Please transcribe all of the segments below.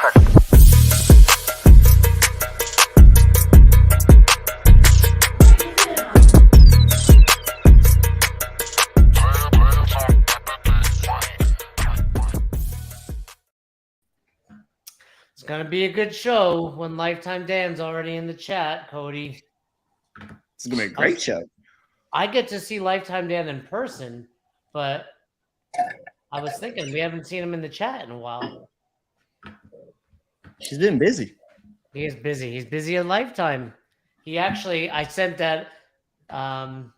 It's going to be a good show when Lifetime Dan's already in the chat, Cody. It's going to be a great show. I get to see Lifetime Dan in person, but I was thinking we haven't seen him in the chat in a while. She's been busy. He is busy. He's busy at Lifetime. He actually, I sent that. I'm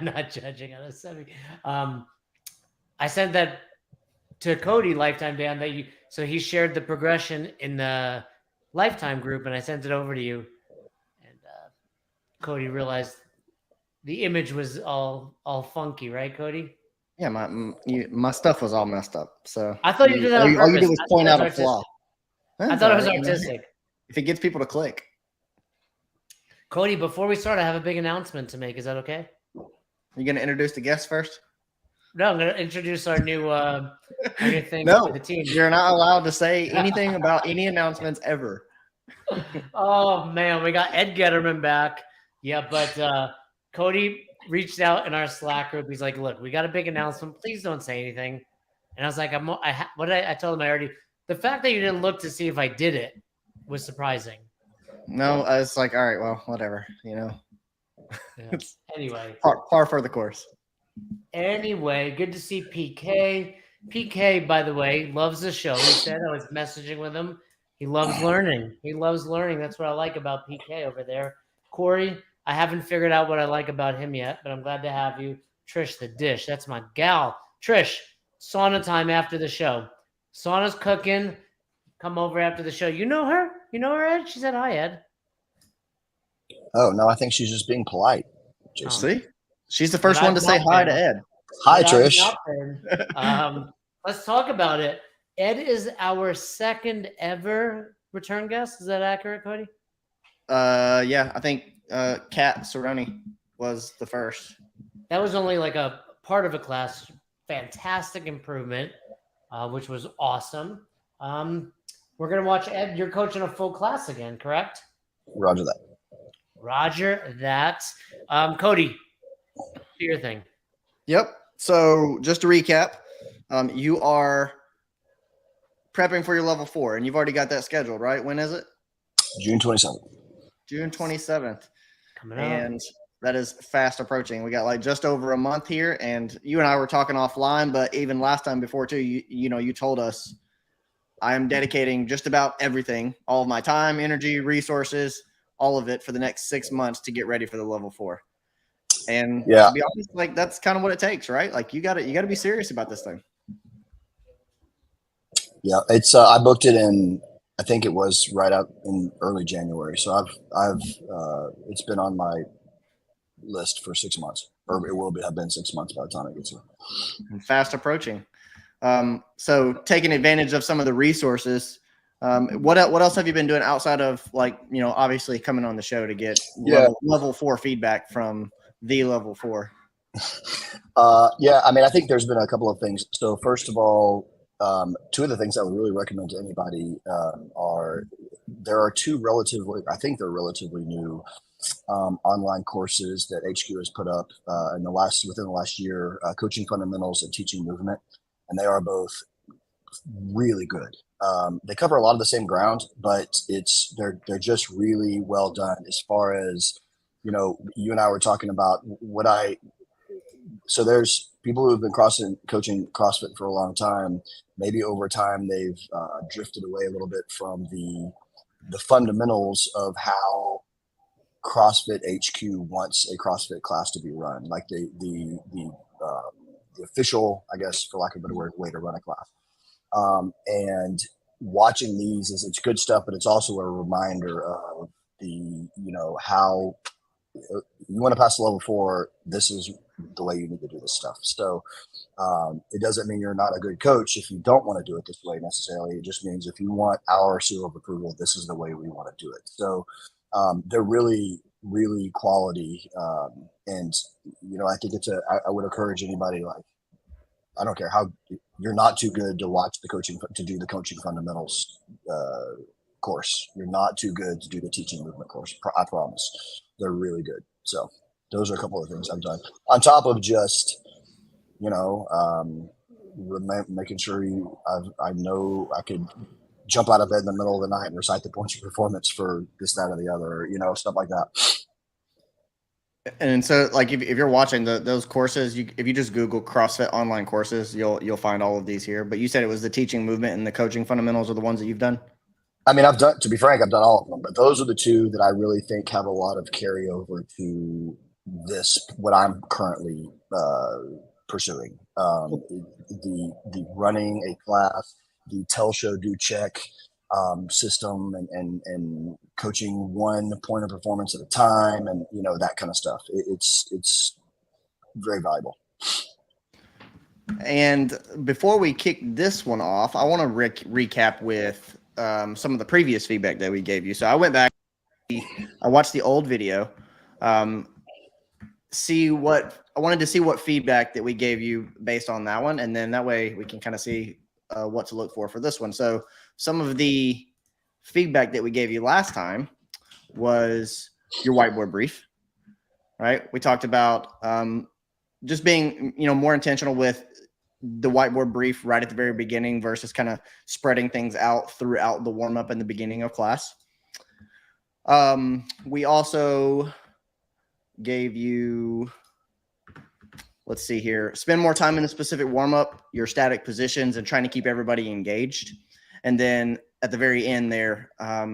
not judging on a semi. I sent that to Cody, Lifetime Dan, that you. So he shared the progression in the Lifetime group, and I sent it over to you. And Cody realized the image was all funky, right, Cody? Yeah, my stuff was all messed up. So I thought you did that on purpose. All you did was point out a flaw. I thought it was artistic. If it gets people to click. Cody, before we start, I have a big announcement to make. Is that okay? You going to introduce the guest first? No, I'm going to introduce our new thing no, for the team. You're not allowed to say anything about any announcements ever. Oh, man. We got Ed Getterman back. Yeah, but Cody reached out in our Slack group. He's like, look, we got a big announcement. Please don't say anything. And I was like, I told him I already. The fact that you didn't look to see if I did it was surprising. No, I was like, all right, well, whatever, Yeah. Anyway. Par for the course. Anyway, good to see PK. PK, by the way, loves the show. He said I was messaging with him. He loves learning. That's what I like about PK over there. Corey, I haven't figured out what I like about him yet, but I'm glad to have you. Trish the Dish. That's my gal. Trish, sauna time after the show. Sauna's cooking. Come over after the show. You know her? You know her, Ed? She said hi, Ed. Oh, no, I think she's just being polite. See? She's the first one to say hi to Ed. Hi, Trish. Let's talk about it. Ed is our second ever return guest. Is that accurate, Cody? Yeah, I think Kat Cerrone was the first. That was only like a part of a class. Fantastic improvement, which was awesome. We're going to watch Ed. You're coaching a full class again, correct? Roger that. Roger that. Cody, do your thing. Yep. So just to recap, you are prepping for your level 4, and you've already got that scheduled, right? When is it? June 27th. June 27th. Coming up. And that is fast approaching. We got like just over a month here, and you and I were talking offline, but even last time before too, you told us I am dedicating just about everything, all of my time, energy, resources, all of it for the next 6 months to get ready for the level 4. And to be honest, like that's kind of what it takes, right? Like you got to be serious about this thing. Yeah, it's I booked it in. I think it was right out in early January. So I've it's been on my list for 6 months, or it will have been 6 months by the time it gets here. And fast approaching. So taking advantage of some of the resources. What else have you been doing outside of obviously coming on the show to get level 4 feedback from the level 4? Yeah, I mean, I think there's been a couple of things. So first of all, 2 of the things I would really recommend to anybody there are 2 relatively new online courses that HQ has put up within the last year, Coaching Fundamentals and Teaching Movement, and they are both really good. They cover a lot of the same ground, but they're just really well done as far as, you and I were talking about so there's people who have been coaching CrossFit for a long time. Maybe over time they've drifted away a little bit from the fundamentals of how CrossFit HQ wants a CrossFit class to be run, like the official, I guess, for lack of a better word, way to run a class. And watching these it's good stuff, but it's also a reminder of how you want to pass the level 4. This is the way you need to do this stuff. So it doesn't mean you're not a good coach if you don't want to do it this way necessarily. It just means if you want our seal of approval, this is the way we want to do it. So they're really, really quality. And I think I would encourage anybody, like, I don't care how you're not too good to watch to do the coaching fundamentals course. You're not too good to do the teaching movement course. I promise. They're really good. So those are a couple of things I've done on top of just, making sure I know I could jump out of bed in the middle of the night and recite the points of performance for this, that, or the other, stuff like that. And so, like, if you're watching those courses, if you just Google CrossFit online courses, you'll find all of these here. But you said it was the teaching movement and the coaching fundamentals are the ones that you've done. I mean, to be frank, I've done all of them, but those are the two that I really think have a lot of carryover to what I'm currently pursuing. The running a class, the tell, show, do, check system, and coaching one point of performance at a time, and that kind of stuff. It's very valuable. And before we kick this one off, I want to recap with some of the previous feedback that we gave you. So I went back, I watched the old video, I wanted to see what feedback that we gave you based on that one. And then that way we can kind of see what to look for this one. So some of the feedback that we gave you last time was your whiteboard brief, right? We talked about just being, more intentional with the whiteboard brief right at the very beginning versus kind of spreading things out throughout the warm up and the beginning of class. We also gave you, let's see here, spend more time in a specific warm up, your static positions, and trying to keep everybody engaged. And then at the very end there,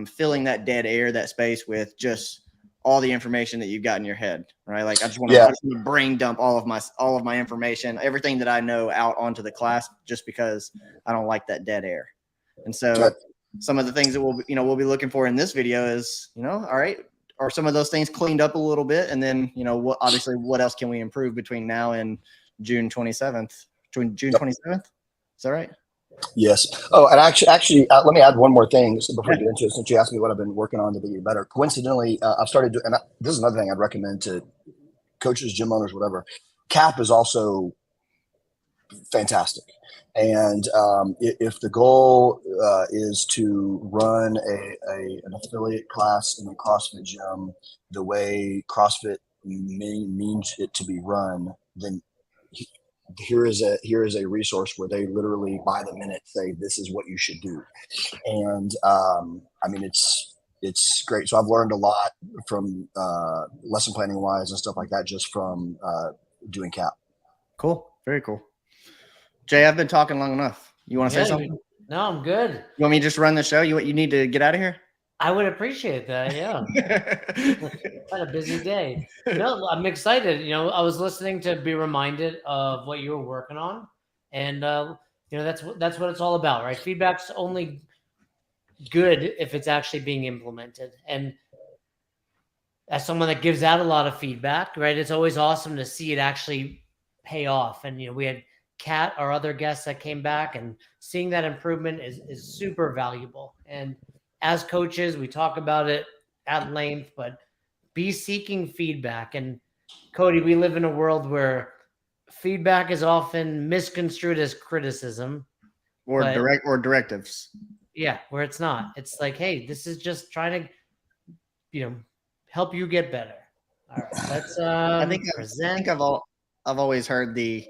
filling that dead air, that space with just all the information that you've got in your head, right? Like I just want to brain dump all of my information, everything that I know out onto the class, just because I don't like that dead air. And so some of the things that we'll be looking for in this video is, all right, are some of those things cleaned up a little bit? And then, what else can we improve between now and June 27th? June 27th? Is that right? Yes. Oh, and actually, let me add one more thing before we get into it, since you asked me what I've been working on to be better. Coincidentally, I've started doing, and this is another thing I'd recommend to coaches, gym owners, whatever. CAP is also fantastic. And if the goal is to run an affiliate class in a CrossFit gym the way CrossFit means it to be run, then here is a resource where they literally by the minute say this is what you should do. And I mean, it's great. So I've learned a lot from lesson planning wise and stuff like that just from doing CAP. Cool. Very cool. Jay, I've been talking long enough. You want to say something? No, I'm good. You want me to just run the show? You need to get out of here? I would appreciate that. Yeah. Had a busy day. No, I'm excited. I was listening to be reminded of what you were working on. And, that's what it's all about, right? Feedback's only good if it's actually being implemented. And as someone that gives out a lot of feedback, right, it's always awesome to see it actually pay off. And, we had Kat, our other guests that came back, and seeing that improvement is super valuable. And as coaches, we talk about it at length, but be seeking feedback. And Cody, we live in a world where feedback is often misconstrued as criticism or directives. Yeah, where it's not. It's like, hey, this is just trying to, help you get better. All right, let's I think I've always heard the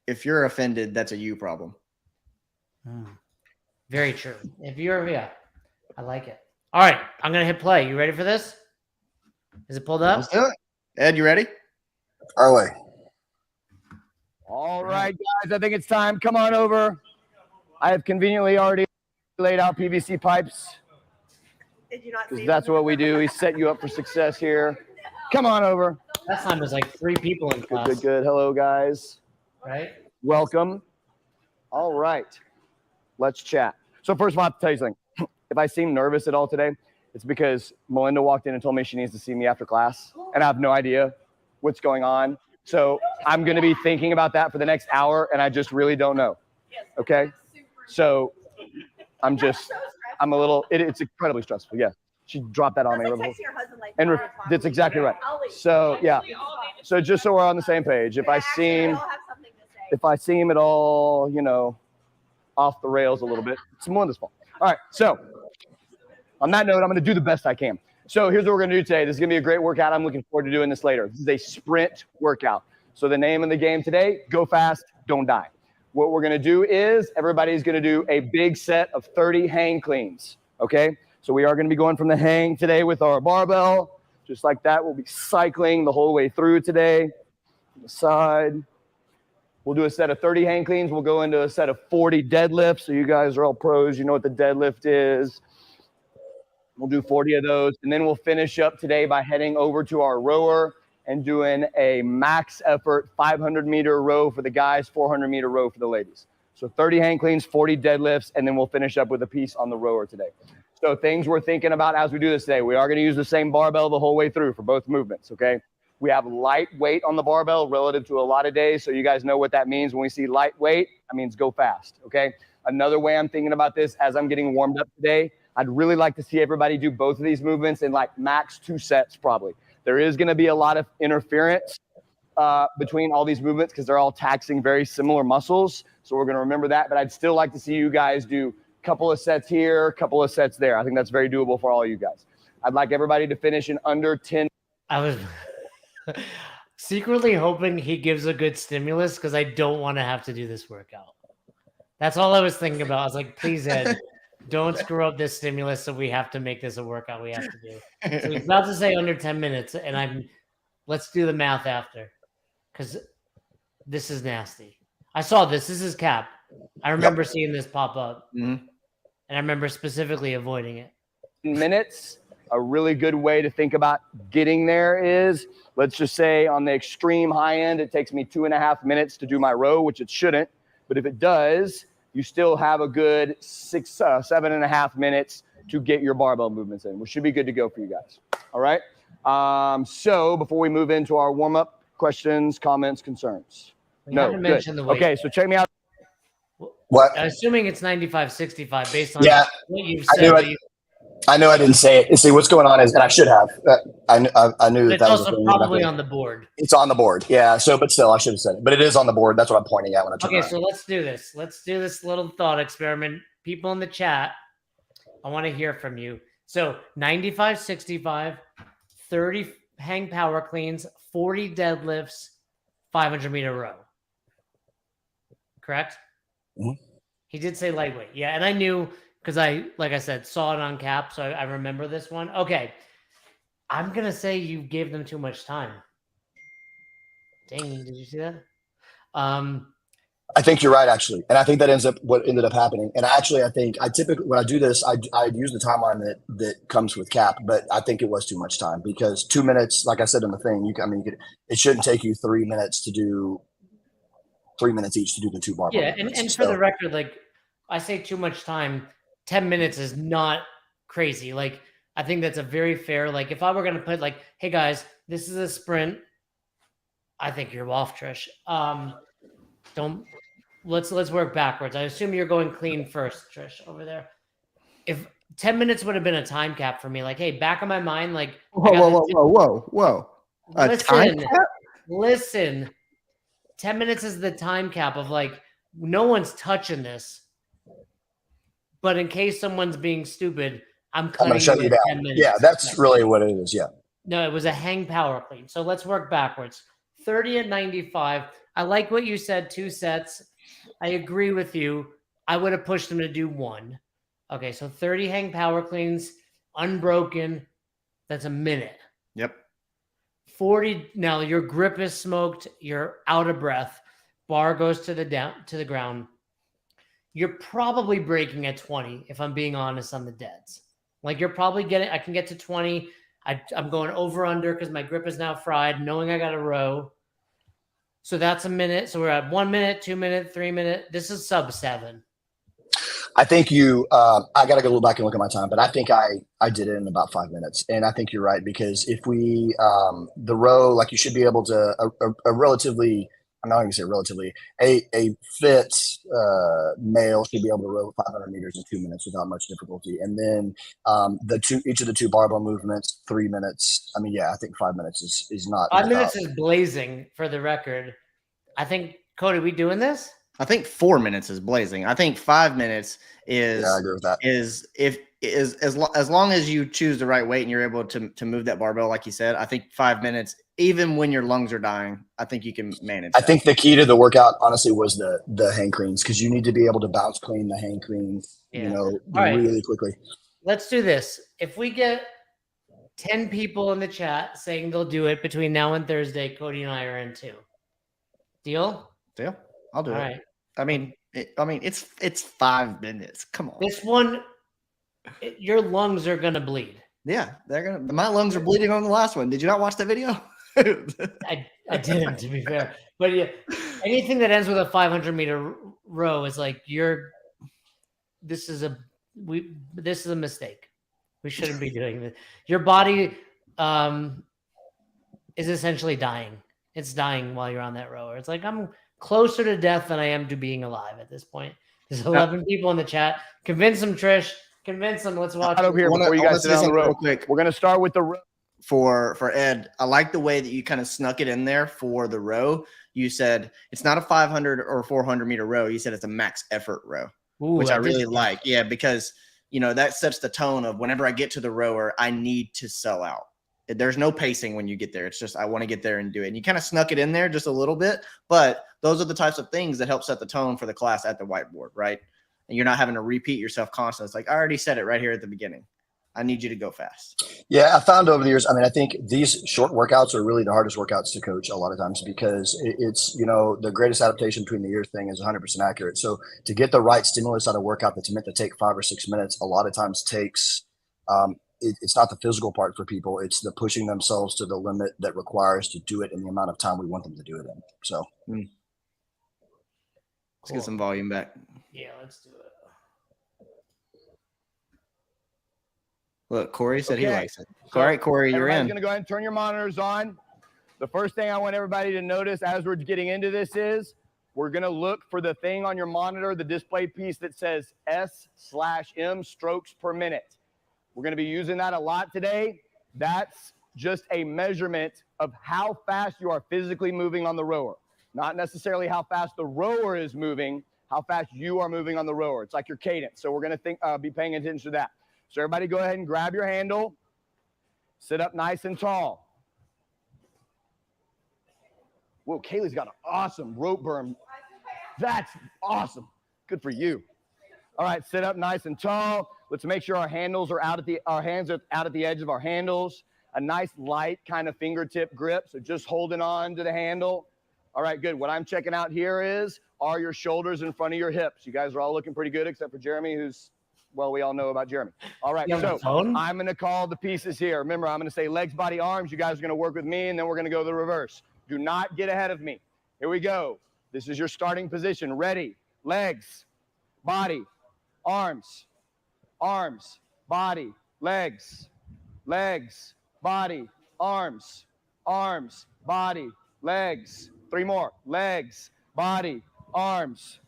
if you're offended, that's a you problem. Very true. I like it. All right, I'm gonna hit play. You ready for this? Is it pulled up? Let's do it. Ed, you ready? Our way. All right, guys, I think it's time. Come on over. I have conveniently already laid out PVC pipes. Did you not see that's what we do. We set you up for success here. Come on over. Last time was like 3 people in class. Good. Hello, guys. Right? Welcome. All right. Let's chat. So first of all, I have to tell you something. If I seem nervous at all today, it's because Melinda walked in and told me she needs to see me after class, and I have no idea what's going on. So I'm going to be thinking about that for the next hour, and I just really don't know. Okay? So I'm a little, it's incredibly stressful. Yeah. She dropped that on me. And that's exactly right. So, yeah. So just so we're on the same page, if I seem, If I seem at all, off the rails a little bit, it's Melinda's fault. All right, so on that note, I'm going to do the best I can. So here's what we're going to do today. This is going to be a great workout. I'm looking forward to doing this later. This is a sprint workout. So the name of the game today, go fast, don't die. What we're going to do is everybody's going to do a big set of 30 hang cleans, okay? So we are going to be going from the hang today with our barbell. Just like that, we'll be cycling the whole way through today. On the side. We'll do a set of 30 hang cleans. We'll go into a set of 40 deadlifts. So you guys are all pros. You know what the deadlift is. We'll do 40 of those. And then we'll finish up today by heading over to our rower and doing a max effort 500-meter row for the guys, 400-meter row for the ladies. So 30 hang cleans, 40 deadlifts, and then we'll finish up with a piece on the rower today. So things we're thinking about as we do this today, we are going to use the same barbell the whole way through for both movements, okay? We have light weight on the barbell relative to a lot of days, so you guys know what that means. When we see lightweight, that means go fast, okay? Another way I'm thinking about this as I'm getting warmed up today, I'd really like to see everybody do both of these movements in like max 2 sets probably. There is going to be a lot of interference between all these movements because they're all taxing very similar muscles, so we're going to remember that. But I'd still like to see you guys do a couple of sets here, a couple of sets there. I think that's very doable for all you guys. I'd like everybody to finish in under 10. I was secretly hoping he gives a good stimulus because I don't want to have to do this workout. That's all I was thinking about. I was like, please, Ed, don't screw up this stimulus so we have to make this a workout we have to do. So he's about to say under 10 minutes, and let's do the math after because this is nasty. I saw this. This is cap. I remember seeing this pop up, and I remember specifically avoiding it. Minutes. A really good way to think about getting there is, let's just say on the extreme high end, it takes me 2.5 minutes to do my row, which it shouldn't. But if it does, you still have a good 7.5 minutes to get your barbell movements in, which should be good to go for you guys. All right. So before we move into our warm up, questions, comments, concerns? No. Good. The weight. Okay. So check me out. What? Assuming it's 95-65 based on what you've said. I know I didn't say it. See, what's going on is, and I should have. I knew It's that also probably on the board. It's on the board, yeah. So, but still, I should have said it. But it is on the board. That's what I'm pointing at when I turn around. So let's do this. Let's do this little thought experiment. People in the chat, I want to hear from you. So 95-65, 30 hang power cleans, 40 deadlifts, 500-meter row. Correct? Mm-hmm. He did say lightweight. Yeah, and I knew because like I said, saw it on cap, so I remember this one. Okay. I'm going to say you gave them too much time. Dang, did you see that? I think you're right, actually. And I think that ends up what ended up happening. And actually, I think I typically, when I do this, I use the timeline that comes with cap, but I think it was too much time because 2 minutes, like I said in the thing, it shouldn't take you 3 minutes to do 3 minutes each to do the 2 barbell. Yeah. And for the record, like I say too much time, 10 minutes is not crazy. Like, I think that's a very fair, like, if I were going to put, like, hey, guys, this is a sprint, I think you're off, Trish. Let's work backwards. I assume you're going clean first, Trish, over there. If 10 minutes would have been a time cap for me, like, hey, back of my mind, like, whoa. Listen, 10 minutes is the time cap of, like, no one's touching this. But in case someone's being stupid, I'm going to shut you down. 10 minutes. Yeah, that's really what it is. Yeah. No, it was a hang power clean. So let's work backwards. 30 at 95. I like what you said, 2 sets. I agree with you. I would have pushed them to do 1. Okay, so 30 hang power cleans, unbroken. That's a minute. Yep. 40. Now your grip is smoked. You're out of breath. Bar goes to the ground. You're probably breaking at 20, if I'm being honest, on the deads. Like you're probably I can get to 20. I'm going over under because my grip is now fried, knowing I got a row. So that's a minute. So we're at 1 minute, 2 minute, 3 minute. This is sub 7. I think I got to go back and look at my time, but I think I did it in about 5 minutes. And I think you're right, because if we, the row, like you should be able to, a relatively, I'm not going to say relatively, a fit male should be able to row 500 meters in 2 minutes without much difficulty. And then each of the 2 barbell movements, 3 minutes. I mean, yeah, I think 5 minutes is not. 5 minutes is blazing, for the record. I think Cody, we doing this? I think 4 minutes is blazing. I think 5 minutes is Yeah, I agree with that. As long as you choose the right weight and you're able to move that barbell, like you said, I think 5 minutes, even when your lungs are dying, I think you can manage. I think the key to the workout, honestly, was the hang cleans, because you need to be able to bounce clean the hang cleans, Yeah. really quickly. Let's do this. If we get 10 people in the chat saying they'll do it between now and Thursday, Cody and I are in too. Deal? Deal. I'll do All it. right. I mean, it's 5 minutes. Come on. This one, your lungs are gonna bleed. Yeah, my lungs are bleeding on the last one. Did you not watch that video? I didn't, to be fair. But yeah, anything that ends with a 500-meter row is like this is a mistake. We shouldn't be doing this. Your body is essentially dying. It's dying while you're on that rower. It's like I'm closer to death than I am to being alive at this point. There's 11 people in the chat. Convince them, Trish. Convince them. Let's watch. Right over here before you guys sit down the row. Real quick. We're gonna start with the row. For Ed, I like the way that you kind of snuck it in there for the row. You said it's not a 500 or 400 meter row. You said it's a max effort row, which I really like. Yeah, because that sets the tone of whenever I get to the rower, I need to sell out. There's no pacing when you get there. It's just I want to get there and do it. And you kind of snuck it in there just a little bit, but those are the types of things that help set the tone for the class at the whiteboard, right? And you're not having to repeat yourself constantly. It's like I already said it right here at the beginning. I need you to go fast. Yeah, I found over the years, I think these short workouts are really the hardest workouts to coach a lot of times, because it's, the greatest adaptation between the ears thing is 100% accurate. So to get the right stimulus out of workout that's meant to take 5 or 6 minutes, a lot of times takes, it's not the physical part for people. It's the pushing themselves to the limit that requires to do it in the amount of time we want them to do it in. So let's get some volume back. Yeah, let's do it. Look, Corey said he likes it. All right, Corey, you're in. Everybody's going to go ahead and turn your monitors on. The first thing I want everybody to notice as we're getting into this is we're going to look for the thing on your monitor, the display piece that says S/M strokes per minute. We're going to be using that a lot today. That's just a measurement of how fast you are physically moving on the rower. Not necessarily how fast the rower is moving, how fast you are moving on the rower. It's like your cadence. So we're going to be paying attention to that. So everybody go ahead and grab your handle. Sit up nice and tall. Whoa, Kaylee's got an awesome rope burn. That's awesome. Good for you. All right, sit up nice and tall. Let's make sure our hands are out at the edge of our handles. A nice light kind of fingertip grip. So just holding on to the handle. All right, good. What I'm checking out here are your shoulders in front of your hips. You guys are all looking pretty good except for Jeremy, we all know about Jeremy. All right, so I'm going to call the pieces here. Remember, I'm going to say legs, body, arms. You guys are going to work with me, and then we're going to go the reverse. Do not get ahead of me. Here we go. This is your starting position. Ready? Legs, body, arms, arms, body, legs, legs, body, arms, arms, body, legs. 3 more. Legs, body, arms,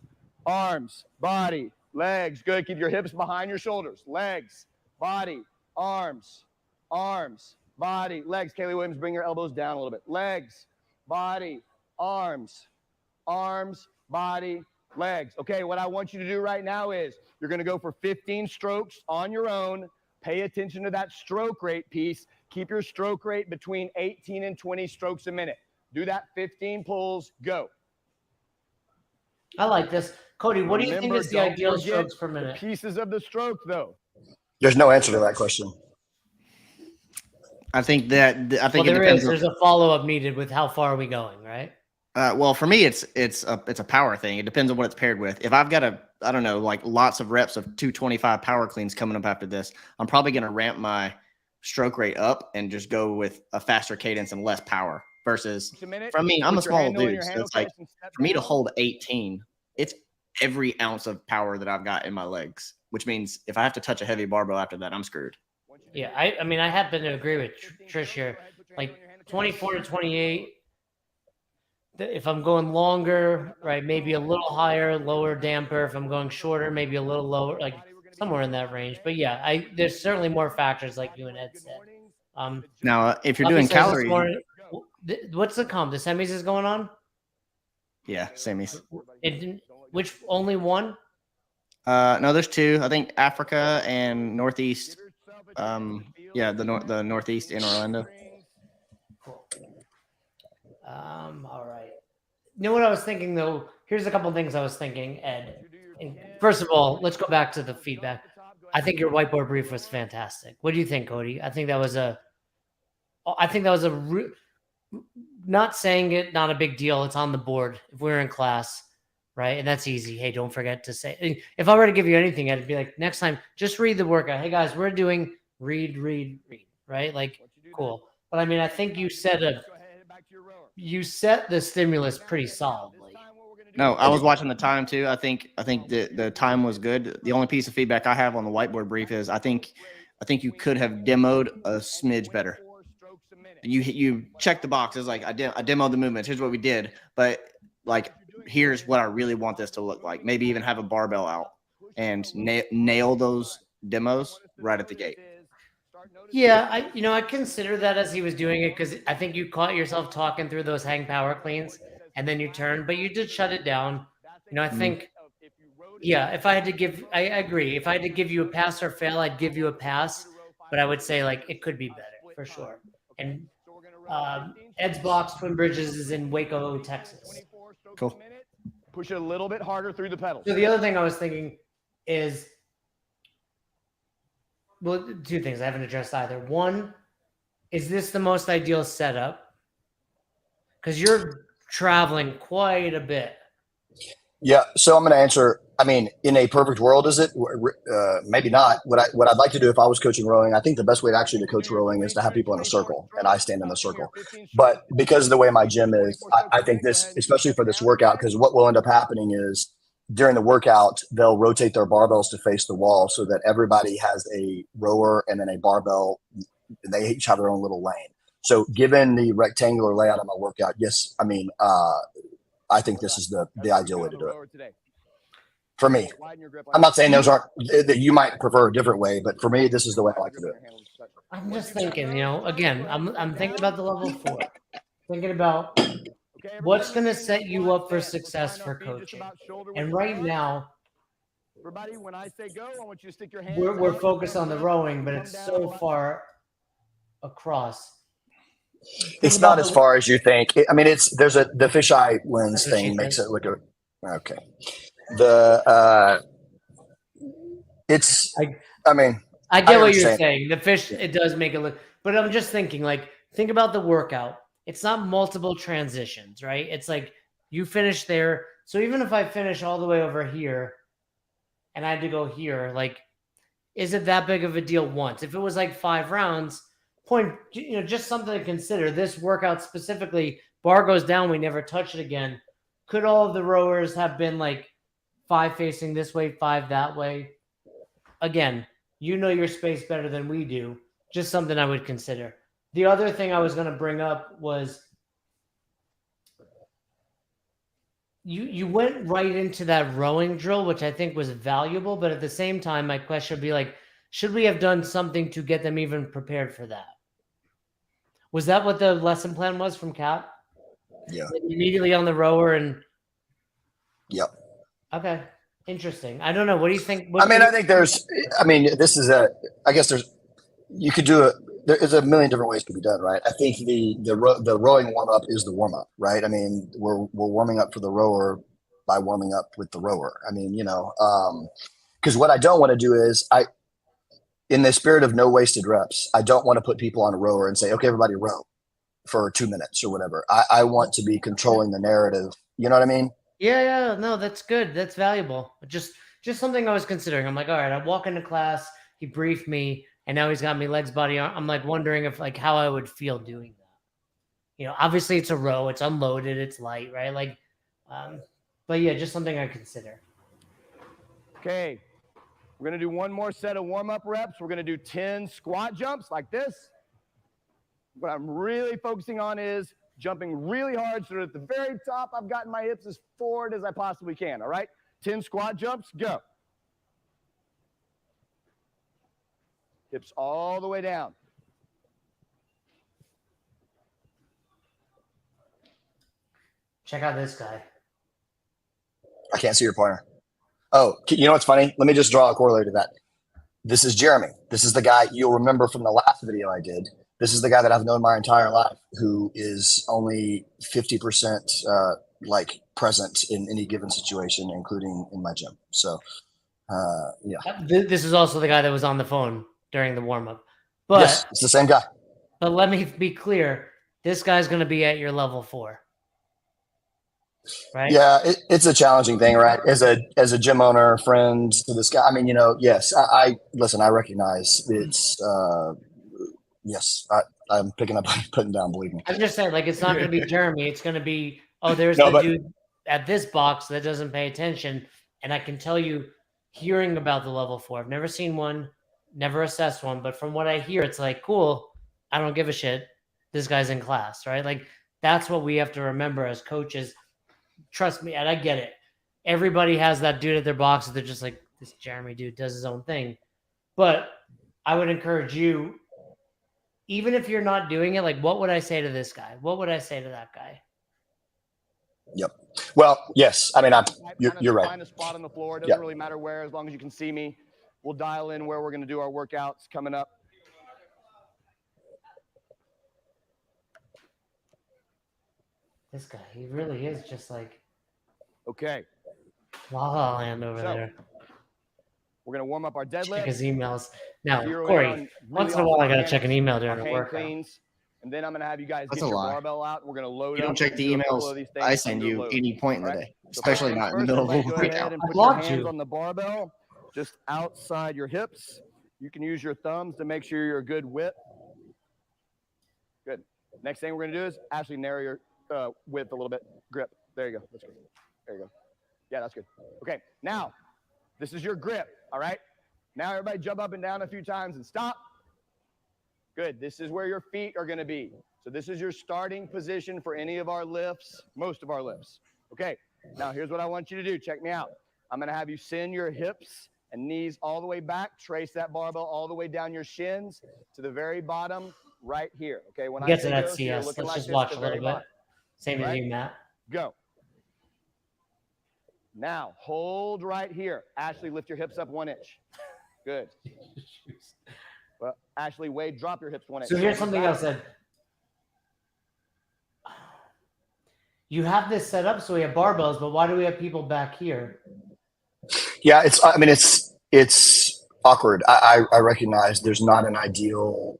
arms, body, legs. Good. Keep your hips behind your shoulders. Legs, body, arms, arms, body, legs. Kaylee Williams, bring your elbows down a little bit. Legs, body, arms, arms, body, legs. Okay, what I want you to do right now is you're going to go for 15 strokes on your own. Pay attention to that stroke rate piece. Keep your stroke rate between 18 and 20 strokes a minute. Do that 15 pulls. Go. I like this. Cody, what do you think is the ideal strokes per minute? Pieces of the stroke, though. There's no answer to that question. I think it depends. There's a follow-up needed with how far are we going, right? Well, for me, it's a power thing. It depends on what it's paired with. If I've got lots of reps of 225 power cleans coming up after this, I'm probably going to ramp my stroke rate up and just go with a faster cadence and less power. Versus, I'm a small dude, so it's like for me to hold 18, it's every ounce of power that I've got in my legs, which means if I have to touch a heavy barbell after that, I'm screwed. Yeah, I mean, I happen to agree with Trish here. Like 24 to 28. If I'm going longer, right, maybe a little higher, lower damper. If I'm going shorter, maybe a little lower, like somewhere in that range. But yeah, there's certainly more factors, like you and Ed said. Now, if you're doing calories, what's the comp? The semis is going on? Yeah, semis. It didn't, which only one? No, there's two. I think Africa and Northeast. Yeah, the Northeast in Orlando. Cool. All right. You know what I was thinking though? Here's a couple things I was thinking, Ed. And first of all, let's go back to the feedback. I think your whiteboard brief was fantastic. What do you think, Cody? I think that was a not saying it, not a big deal. It's on the board if we're in class, right? And that's easy. Hey, don't forget to say. If I were to give you anything, I'd be like, next time, just read the workout. Hey guys, we're doing read, right? Like, cool. But I mean, I think you set the stimulus pretty solidly. No, I was watching the time too. I think the time was good. The only piece of feedback I have on the whiteboard brief is I think you could have demoed a smidge better. You check the boxes like I demoed the movements. Here's what we did, but like here's what I really want this to look like. Maybe even have a barbell out and nail those demos right at the gate. Yeah, I consider that as he was doing it because I think you caught yourself talking through those hang power cleans and then you turned, but you did shut it down. I think, yeah, if I had to give, I agree. If I had to give you a pass or fail, I'd give you a pass, but I would say like it could be better for sure. And Ed's box, Twin Bridges, is in Waco, Texas. Cool. Push it a little bit harder through the pedals. So the other thing I was thinking is, well, two things I haven't addressed either. One, is this the most ideal setup? Because you're traveling quite a bit. Yeah, so I'm going to answer. I mean, in a perfect world, is it? Maybe not. What I'd like to do if I was coaching rowing, I think the best way to coach rowing is to have people in a circle, and I stand in the circle. But because of the way my gym is, I think this, especially for this workout, because what will end up happening is during the workout, they'll rotate their barbells to face the wall so that everybody has a rower and then a barbell. And they each have their own little lane. So given the rectangular layout of my workout, yes, I mean, I think this is the ideal way to do it. For me, I'm not saying those aren't that you might prefer a different way, but for me, this is the way I like to do it. I'm just thinking, again, I'm thinking about the level 4, thinking about what's going to set you up for success for coaching. And right now, when I say go, I want you to stick your hands. We're focused on the rowing, but it's so far across. It's not as far as you think. I mean, there's the fisheye lens thing makes it look okay. I get what you're saying. The fish, it does make it look, but I'm just thinking, like, think about the workout. It's not multiple transitions, right? It's like you finish there. So even if I finish all the way over here and I had to go here, like, is it that big of a deal once? If it was like 5 rounds, just something to consider. This workout specifically, bar goes down, we never touch it again. Could all of the rowers have been like 5 facing this way, 5 that way? Again, you know your space better than we do. Just something I would consider. The other thing I was going to bring up was you went right into that rowing drill, which I think was valuable. But at the same time, my question would be like, should we have done something to get them even prepared for that? Was that what the lesson plan was from Kat? Yeah. Immediately on the rower and. Yep. Okay. Interesting. I don't know. What do you think? I think this is I guess you could do it. There's a million different ways it could be done, right? I think the rowing warm up is the warm up, right? I mean, we're warming up for the rower by warming up with the rower. I mean, because what I don't want to do is in the spirit of no wasted reps, I don't want to put people on a rower and say, okay, everybody row for 2 minutes or whatever. I want to be controlling the narrative. You know what I mean? Yeah. No, that's good. That's valuable. Just something I was considering. I'm like, all right, I walk into class, he briefed me, and now he's got me legs, body, arm. I'm like wondering if like how I would feel doing that. Obviously it's a row, it's unloaded, it's light, right? Like, but yeah, just something I consider. Okay. We're going to do one more set of warm-up reps. We're going to do 10 squat jumps like this. What I'm really focusing on is jumping really hard so that at the very top, I've gotten my hips as forward as I possibly can, all right? 10 squat jumps, go. Hips all the way down. Check out this guy. I can't see your pointer. Oh, you know what's funny? Let me just draw a corollary to that. This is Jeremy. This is the guy you'll remember from the last video I did. This is the guy that I've known my entire life who is only 50% like present in any given situation, including in my gym. So, yeah. This is also the guy that was on the phone during the warm up. But yes, it's the same guy. But let me be clear. This guy's going to be at your level 4. Right? Yeah, it's a challenging thing, right? As a gym owner, friend to this guy. I mean, yes, I listen. I recognize it's. Yes, I'm picking up, putting down. Believe me. I'm just saying, like, it's not going to be Jeremy. It's going to be, there's dude at this box that doesn't pay attention. And I can tell you, hearing about the level 4, I've never seen one, never assessed one, but from what I hear, it's like, cool. I don't give a shit. This guy's in class, right? Like, that's what we have to remember as coaches. Trust me, and I get it. Everybody has that dude at their box that they're just like, this Jeremy dude does his own thing. But I would encourage you, even if you're not doing it, like, what would I say to this guy? What would I say to that guy? Yep. Well, yes. I mean, you're right. Find a spot on the floor. It doesn't really matter where, as long as you can see me. We'll dial in where we're going to do our workouts coming up. This guy, he really is just like okay. La La Land over there. We're gonna warm up our deadlift. Check his emails. Now, Corey, once in a while I gotta check an email during a workout. Cleans, and then I'm gonna have you guys get your barbell out. We're gonna load. You don't check the emails I send you any point in the day, especially not in the middle of a workout. Put your hands on the barbell, just outside your hips. You can use your thumbs to make sure you're a good width. Good. Next thing we're gonna do is actually narrow your width a little bit. Grip. There you go. That's good. There you go. Yeah, that's good. Okay, now this is your grip. All right. Now everybody jump up and down a few times and stop. Good. This is where your feet are going to be. So this is your starting position for any of our lifts, most of our lifts. Okay. Now here's what I want you to do. Check me out. I'm going to have you send your hips and knees all the way back. Trace that barbell all the way down your shins to the very bottom right here. Okay. When get to that CS, let's just watch a little bit. Same as you, Matt. Go. Now, hold right here. Ashley, lift your hips up 1 inch. Good. Well, Ashley, Wade, drop your hips 1 inch. So here's something else that you have this set up so we have barbells, but why do we have people back here? Yeah, it's awkward. I recognize there's not an ideal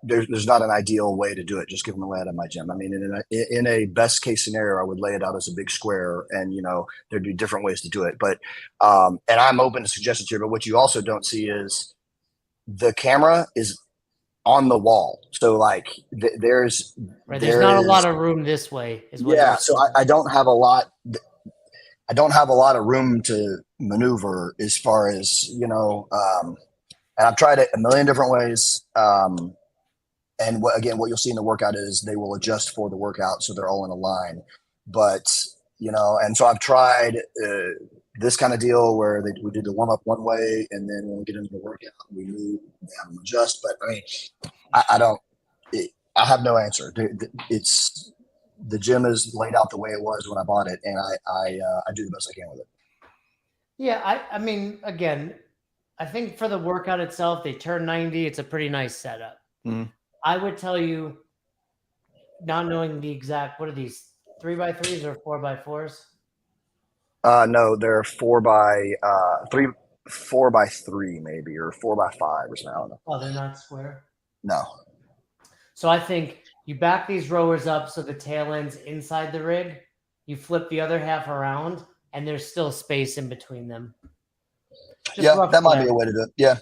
there's not an ideal way to do it, just given the layout of my gym. I mean, in a best case scenario, I would lay it out as a big square, and there'd be different ways to do it. But and I'm open to suggestions here. But what you also don't see is the camera is on the wall, so like there's not a lot of room this way. So I don't have a lot. I don't have a lot of room to maneuver as far as and I've tried it a million different ways. And what you'll see in the workout is they will adjust for the workout, so they're all in a line. But and so I've tried this kind of deal where we did the warm up one way, and then when we get into the workout, we move, have them adjust. But I mean, I have no answer. It's the gym is laid out the way it was when I bought it, and I do the best I can with it. Yeah, I mean, again, I think for the workout itself, they turn 90. It's a pretty nice setup. Mm-hmm. I would tell you, not knowing the exact, what are these, 3x3s or 4x4s? No, they're 4x3 maybe, or 4x5 or something. I don't know. Oh, they're not square? No. So I think you back these rowers up so the tail end's inside the rig. You flip the other half around, and there's still space in between them. That might be a way to do it. Yeah.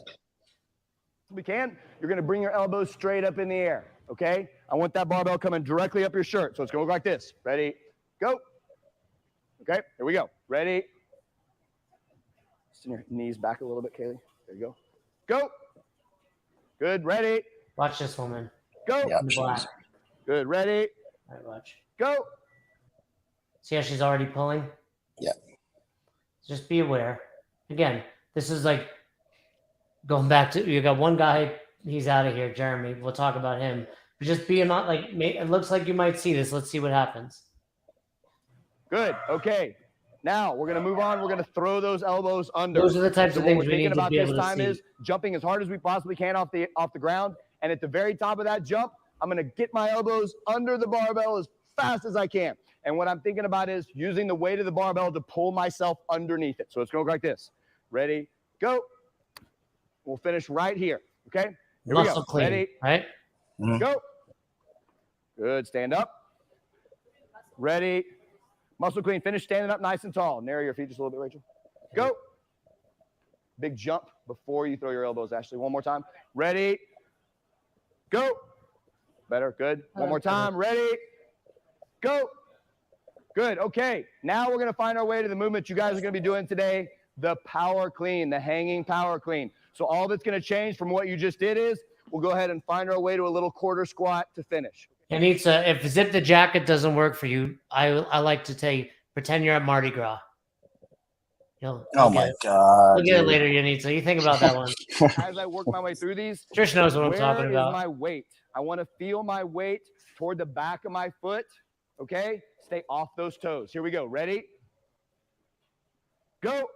We can. You're going to bring your elbows straight up in the air, okay? I want that barbell coming directly up your shirt. So it's going to look like this. Ready? Go. Okay, here we go. Ready? Send your knees back a little bit, Kaylee. There you go. Go. Good. Ready? Watch this woman. Go. Yeah, black. Good. Ready? All right, watch. Go. See how she's already pulling? Yeah. Just be aware. Again, this is like going back to, you got one guy, he's out of here, Jeremy. We'll talk about him. But just being not like, it looks like you might see this. Let's see what happens. Good. Okay. Now we're going to move on. We're going to throw those elbows under. Those are the types So of what things we're we need thinking to about be this able to time see. is jumping as hard as we possibly can off the ground. And at the very top of that jump, I'm going to get my elbows under the barbell as fast as I can. And what I'm thinking about is using the weight of the barbell to pull myself underneath it. So it's going to go like this. Ready, go. We'll finish right here. Okay? Here Muscle we go. clean, Ready, right? go. Good. Stand up. Ready. Muscle clean. Finish standing up nice and tall. Narrow your feet just a little bit, Rachel. Go. Big jump before you throw your elbows, Ashley. One more time. Ready. Go. Better. Good. One more time. Ready. Go. Good. Okay. Now we're going to find our way to the movement you guys are going to be doing today, the power clean, the hanging power clean. So all that's going to change from what you just did is we'll go ahead and find our way to a little quarter squat to finish. And if zip the jacket doesn't work for you, I like to pretend you're at Mardi Gras. Oh my God. We'll get it later, Yanitza. You think about that one. As I work my way through these, Trish knows what I'm talking where is about. my weight? I want to feel my weight toward the back of my foot. Okay? Stay off those toes. Here we go. Ready? Go.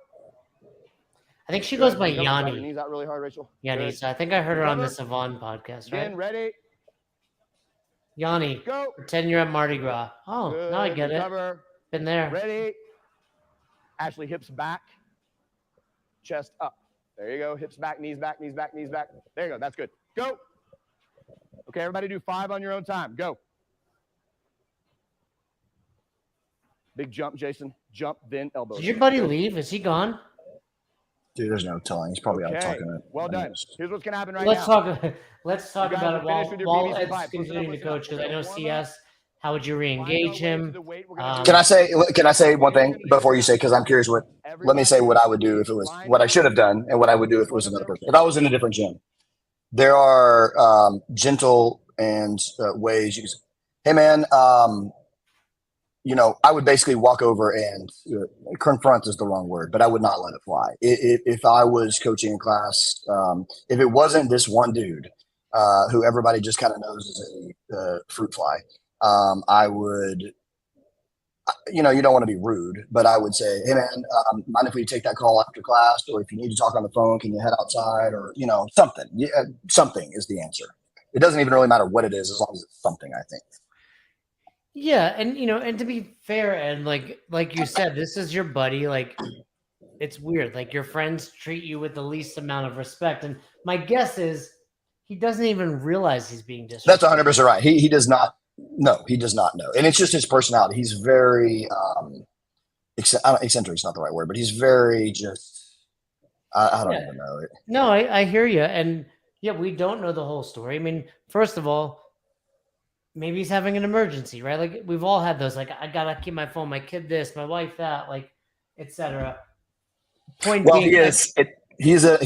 I think she goes by Drive your Yanni. knees out really hard, Rachel. Yanitza. I think I heard her on the Recover. Savon podcast, right? Again, ready? Yanni. Go. Pretend you're at Mardi Gras. Oh, Good. now I get Recover. it. Been there. Ready? Ashley, hips back, chest up. There you go. Hips back, knees back, knees back, knees back. There you go. That's good. Go. Okay, everybody do 5 on your own time. Go. Big jump, Jason. Jump, then elbows. Did your buddy leave? Is he gone? Dude, there's no telling. He's probably out talking to Well done. Here's what's going to happen right Let's now. talk You guys about are it finished with your while PVC Ed's pipe. Listen up, continuing to listen up. coach, because I know Warm up. CS. How would you re-engage him? Can I say one thing before you say, because I'm curious let me say what I would do if it was what I should have done and what I would do if it was another person. If I was in a different gym, there are gentle and ways you can say, hey man, I would basically walk over and confront is the wrong word, but I would not let it fly. If I was coaching a class, if it wasn't this one dude who everybody just kind of knows is a fruit fly, I would, you don't want to be rude, but I would say, hey man, mind if we take that call after class, or if you need to talk on the phone, can you head outside, or something. Something is the answer. It doesn't even really matter what it is, as long as it's something, I think. Yeah, and and to be fair, and like you said, this is your buddy. Like, it's weird. Like, your friends treat you with the least amount of respect, and my guess is he doesn't even realize he's being disrespectful. That's 100% right. He does not. No, he does not know, and it's just his personality. He's very eccentric is not the right word, but he's very just. I don't even know it. No, I hear you, and yeah, we don't know the whole story. I mean, first of all, maybe he's having an emergency, right? Like, we've all had those. Like, I gotta keep my phone, my kid this, my wife that, like, etc. Point Well, being, he is. He's a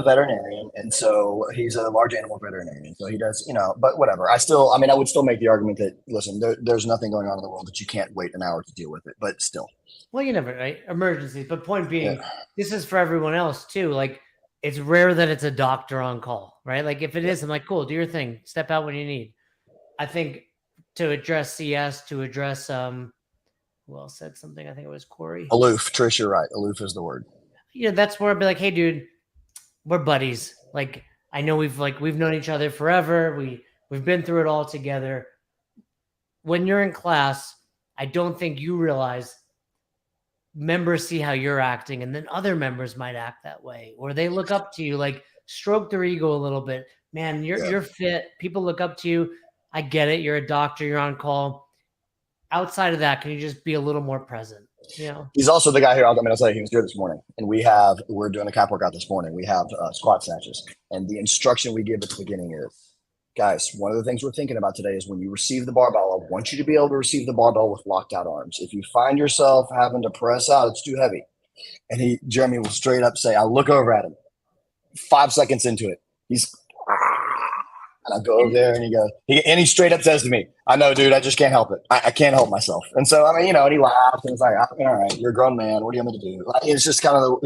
veterinarian, and so he's a large animal veterinarian. So he does, but whatever. I would still make the argument that, listen, there's nothing going on in the world that you can't wait an hour to deal with it, but still. Well, you never, right? Emergencies. But point being, This is for everyone else too. Like, it's rare that it's a doctor on call, right? Like, if it is, I'm like, cool, do your thing. Step out when you need. I think to address CS, to address who else said something? I think it was Corey. Aloof. Trish, you're right. Aloof is the word. That's where I'd be like, hey, dude, we're buddies. Like, I know we've known each other forever. We've been through it all together. When you're in class, I don't think you realize members see how you're acting, and then other members might act that way, or they look up to you. Like, stroke their ego a little bit. Man, you're fit. People look up to you. I get it. You're a doctor. You're on call. Outside of that, can you just be a little more present? He's also the guy here. I'll tell you, he was here this morning, and we're doing a cap workout this morning. We have squat snatches, and the instruction we give at the beginning is, guys, one of the things we're thinking about today is when you receive the barbell, I want you to be able to receive the barbell with locked out arms. If you find yourself having to press out, it's too heavy. And Jeremy will straight up say, I look over at him 5 seconds into it. And I go over there, and he straight up says to me, I know, dude, I just can't help it. I can't help myself. And so, and he laughs, and it's like, all right, you're a grown man. What do you want me to do? Like, it's just kind of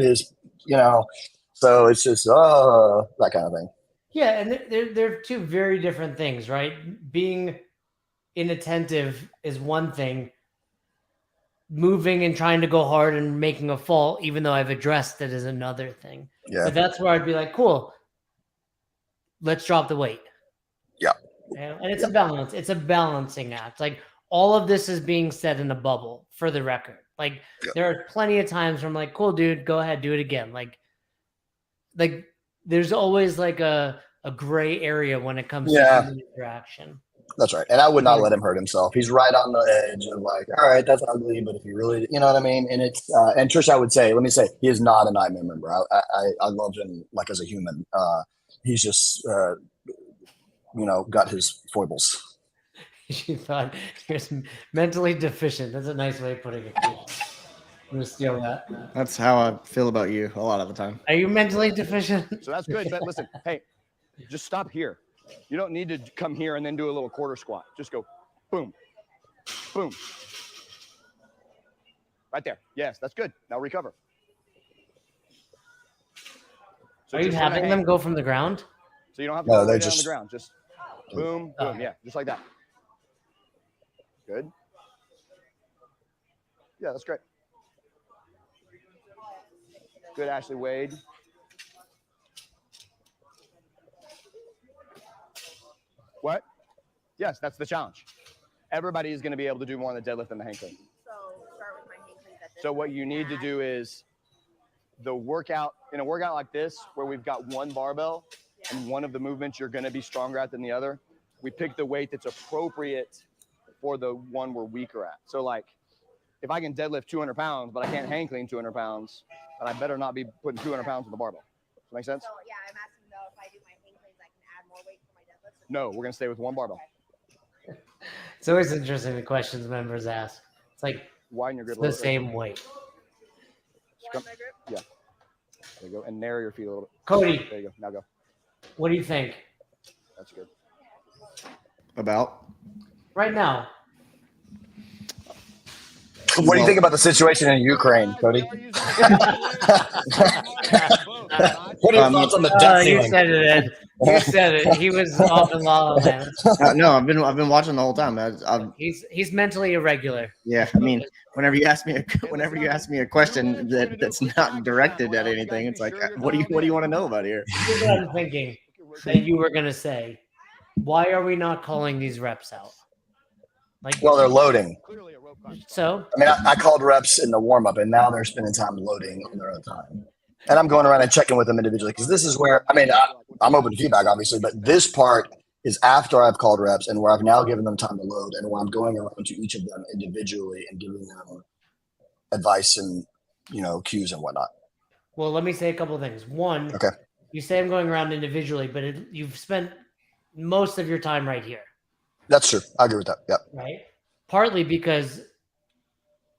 so it's just, that kind of thing. Yeah, and they're two very different things, right? Being inattentive is one thing. moving and trying to go hard and making a fall, even though I've addressed it, is another thing. Yeah. But that's where I'd be like, cool, let's drop the weight. Yeah. And it's a balance. It's a balancing act. Like all of this is being said in a bubble for the record. Like there are plenty of times where I'm like, cool, dude, go ahead, do it again. Like there's always like a gray area when it comes to human interaction. That's right. And I would not let him hurt himself. He's right on the edge of like, all right, that's ugly, but if you really, you know what I mean? And it's, and Trish, I would say, let me say, he is not a nightmare member. I love him like as a human. He's just, got his foibles. You thought he was mentally deficient. That's a nice way of putting it. I'm going to steal that. That's how I feel about you a lot of the time. Are you mentally deficient? So that's good. But listen, hey, just stop here. You don't need to come here and then do a little quarter squat. Just go boom, boom. Right there. Yes, that's good. Now recover. So are you having them go from the ground? So you don't have to go they're down on just the ground. Just boom, boom. Yeah, just like that. Good. Yeah, that's great. Good, Ashley Wade. What? Yes, that's the challenge. Everybody is going to be able to do more on the deadlift than the hang clean. So start with my hang cleans at this So what you need to do is the workout, in a workout like this, where we've got one barbell and one of the movements you're going to be stronger at than the other, we pick the weight that's appropriate for the one we're weaker at. So like, if I can deadlift 200 pounds, but I can't hang clean 200 pounds, then I better not be putting 200 pounds on the barbell. Does that make sense? So yeah, I'm asking though if I do my hang cleans, I can add more weight for my deadlifts. No, we're going to stay with one barbell. It's always interesting the questions members ask. It's like Widen your grip. the same weight. Widen my grip. Yeah. There you go. And narrow your feet a little bit. Cody, There you go. Now go. what do you think? That's good. About? Right now, What do you think about the situation in Ukraine, Cody? What are your thoughts on the debt you ceiling? said it, Ed. You said it. He was off in La La Land. No, I've been watching the whole time. He's mentally irregular. Yeah, I mean, whenever you ask me a question that's not directed at anything, it's like, what do you want to know about here? Here's what I'm thinking that you were gonna say. Why are we not calling these reps out? Like, Well, they're loading. so I mean, I called reps in the warm up, and now they're spending time loading on their own time. And I'm going around and checking with them individually because this is where, I mean, I'm open to feedback, obviously, but this part is after I've called reps and where I've now given them time to load and where I'm going around to each of them individually and giving them advice and, cues and whatnot. well, let me say a couple of things. One, Okay. You say I'm going around individually, but you've spent most of your time right here, That's true. I agree with that. Yeah. right? Partly because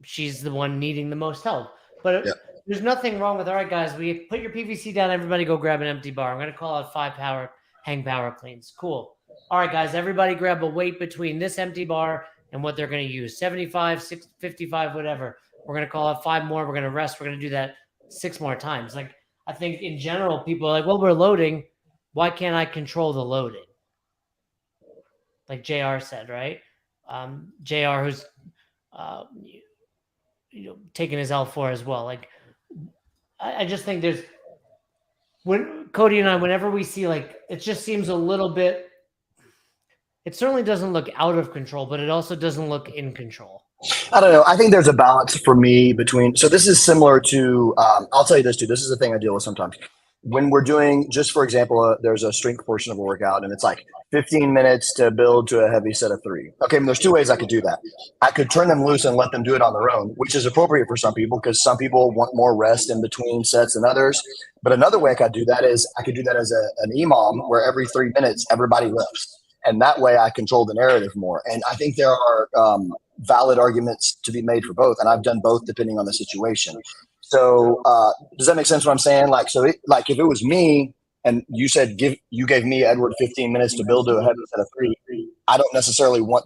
she's the one needing the most help. But there's nothing wrong with, all right, guys, we put your PVC down, everybody go grab an empty bar. I'm going to call out 5 hang power cleans. Cool. All right, guys, everybody grab a weight between this empty bar and what they're going to use. 75, 55, whatever. We're going to call out 5 more. We're going to rest. We're going to do that 6 more times. Like, I think in general, people are like, well, we're loading. Why can't I control the loading? Like JR said, right? JR, who's taking his L4 as well. Like, I just think when Cody and I, whenever we see, like, it just seems a little bit, it certainly doesn't look out of control, but it also doesn't look in control. I don't know. I think there's a balance for me between, so this is similar to, I'll tell you this too. This is the thing I deal with sometimes. When we're doing, just for example, there's a strength portion of a workout and it's like 15 minutes to build to a heavy set of 3. Okay, I mean, there's 2 ways I could do that. I could turn them loose and let them do it on their own, which is appropriate for some people because some people want more rest in between sets than others. But another way I could do that is I could do that as an EMOM where every 3 minutes, everybody lifts. And that way I control the narrative more. And I think there are valid arguments to be made for both. And I've done both depending on the situation. So does that make sense what I'm saying? Like, so like if it was me and you said, you gave me, Edward, 15 minutes to build to a heavy set of 3, I don't necessarily want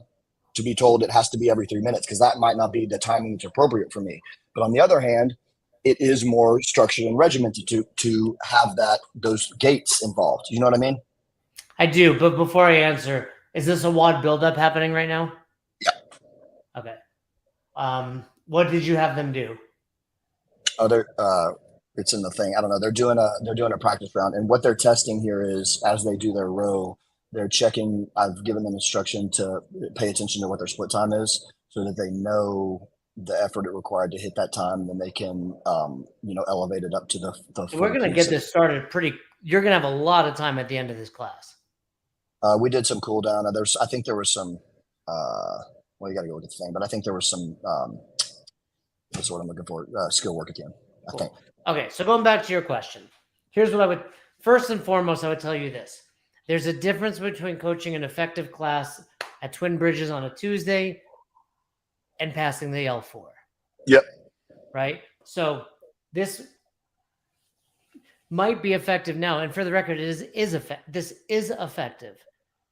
to be told it has to be every 3 minutes because that might not be the timing that's appropriate for me. But on the other hand, it is more structured and regimented to have those gates involved. You know what I mean? I do, but before I answer, is this a WOD buildup happening right now? Yeah. Okay. What did you have them do? It's in the thing. I don't know. They're doing a practice round, and what they're testing here is as they do their row, they're checking. I've given them instruction to pay attention to what their split time is, so that they know the effort it required to hit that time, and then they can, elevate it up to the. So we're going to get this started pretty. You're going to have a lot of time at the end of this class. We did some cool down. I think there was some. Well, you got to go look at the thing, but I think there was some. That's what I'm looking for. Skill work at the end. I think. Okay, so going back to your question, here's what I would first and foremost. I would tell you this: there's a difference between coaching an effective class at Twin Bridges on a Tuesday and passing the L4. Yep. Right. So this might be effective now, and for the record, this is effective.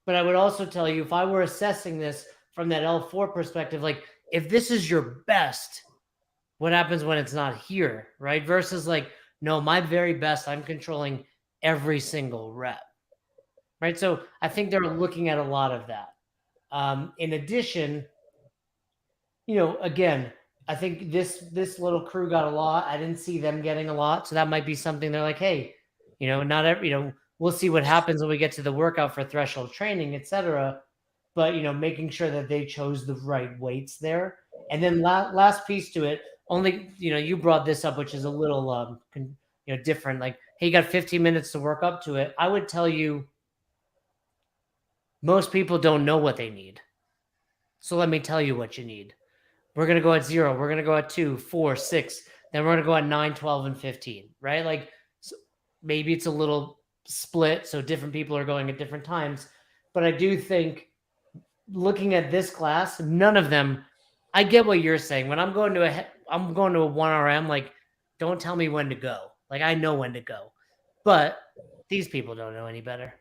But I would also tell you, if I were assessing this from that L4 perspective, like if this is your best, what happens when it's not here, right? Versus like, no, my very best, I'm controlling every single rep, right? So I think they're looking at a lot of that. In addition, again, I think this little crew got a lot. I didn't see them getting a lot. So that might be something they're like, hey, not every, we'll see what happens when we get to the workout for threshold training, et cetera. But, making sure that they chose the right weights there. And then last piece to it, only, you brought this up, which is a little, different. Like, hey, you got 15 minutes to work up to it. I would tell you, most people don't know what they need. So let me tell you what you need. We're going to go at 0. We're going to go at 2, 4, 6. Then we're going to go at 9, 12, and 15, right? Like, so maybe it's a little split, so different people are going at different times. But I do think looking at this class, none of them, I get what you're saying. When I'm going to a 1RM, like, don't tell me when to go. Like, I know when to go. But these people don't know any better.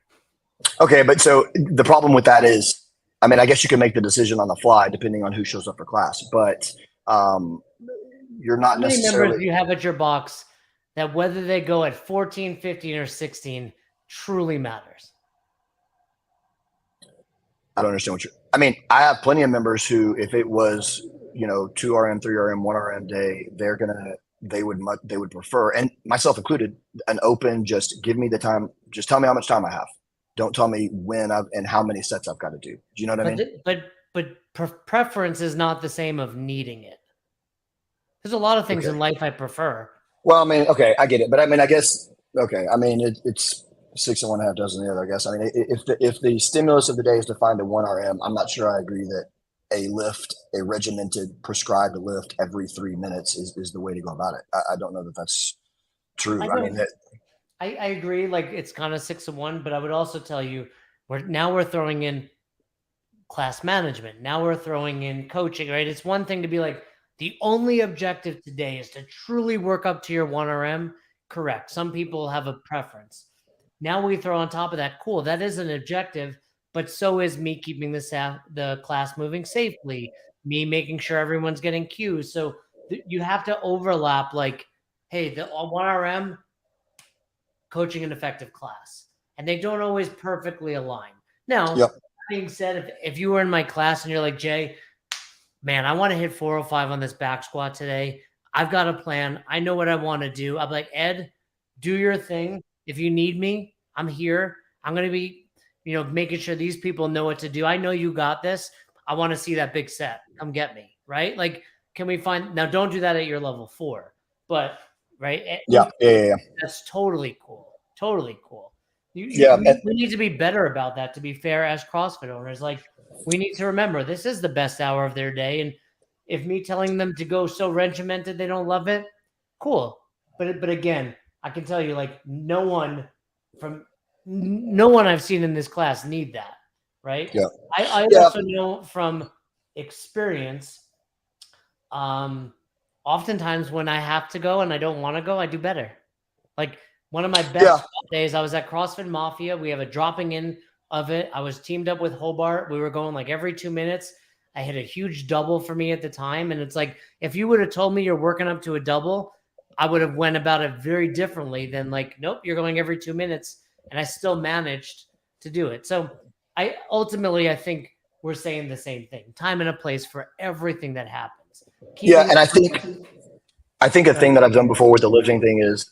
Okay, but so the problem with that is, I mean, I guess you can make the decision on the fly depending on who shows up for class, but you're not necessarily. How many members you have at your box that whether they go at 14, 15, or 16 truly matters? I don't understand I mean, I have plenty of members who, if it was, 2RM, 3RM, 1RM day, they would prefer, and myself included, an open, just give me the time, just tell me how much time I have. Don't tell me when and how many sets I've got to do. Do you know what I mean? But preference is not the same of needing it. There's a lot of things in life I prefer. Well, I mean, okay, I get it, but I mean, I guess, okay, I mean, it's 6 and 1/2 dozen the other, I guess. I mean, if the stimulus of the day is to find a 1RM, I'm not sure I agree that a regimented, prescribed lift every 3 minutes is the way to go about it. I don't know that that's true. I agree. Like, it's kind of 6 and 1, but I would also tell you, we're throwing in class management. Now we're throwing in coaching, right? It's one thing to be like, the only objective today is to truly work up to your 1RM. Correct. Some people have a preference. Now we throw on top of that, cool, that is an objective, but so is me keeping the class moving safely, me making sure everyone's getting cues. So you have to overlap, like, hey, the 1RM, coaching an effective class. And they don't always perfectly align. Now, that being said, if you were in my class and you're like, Jay, man, I want to hit 405 on this back squat today. I've got a plan. I know what I want to do. I'm like, Ed, do your thing. If you need me, I'm here. I'm going to be, making sure these people know what to do. I know you got this. I want to see that big set. Come get me, right? Like, can we now don't do that at your level 4, but right. Yeah. That's totally cool. Totally cool. We need to be better about that, to be fair, as CrossFit owners. Like, we need to remember this is the best hour of their day. And if me telling them to go so regimented they don't love it, cool. But again, I can tell you, like, no one I've seen in this class need that, right? Yeah. I also know from experience, oftentimes when I have to go and I don't want to go, I do better. Like, one of my best days, I was at CrossFit Mafia. We have a dropping in of it. I was teamed up with Hobart. We were going like every 2 minutes. I hit a huge double for me at the time. And it's like, if you would have told me you're working up to a double, I would have went about it very differently than like, nope, you're going every 2 minutes. And I still managed to do it. So I think we're saying the same thing. Time and a place for everything that happens. Yeah, and I think a thing that I've done before with the lifting thing is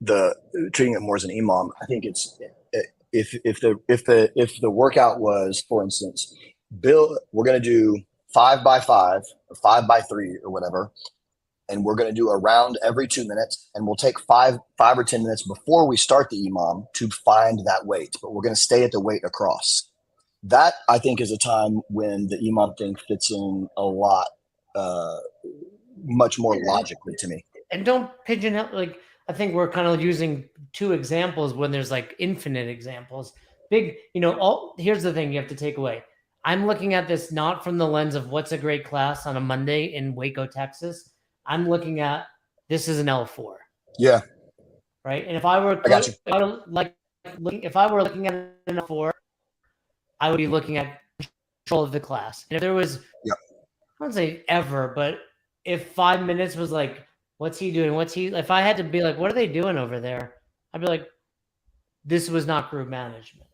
the treating it more as an EMOM. I think it's if the workout was, for instance, Bill, we're going to do 5 by 5 or 5 by 3 or whatever, and we're going to do a round every 2 minutes, and we'll take 5 or 10 minutes before we start the EMOM to find that weight, but we're going to stay at the weight across. That I think is a time when the EMOM thing fits in a lot, much more logically to me. And don't pigeonhole, like, I think we're kind of using 2 examples when there's like infinite examples. Big, here's the thing you have to take away. I'm looking at this not from the lens of what's a great class on a Monday in Waco, Texas. I'm looking at this is an L4. Yeah. Right. And if I were if I were looking at an L4, I would be looking at control of the class. And if there was, I wouldn't say ever, but if 5 minutes was like, what's he doing? If I had to be like, what are they doing over there? I'd be like, this was not group management.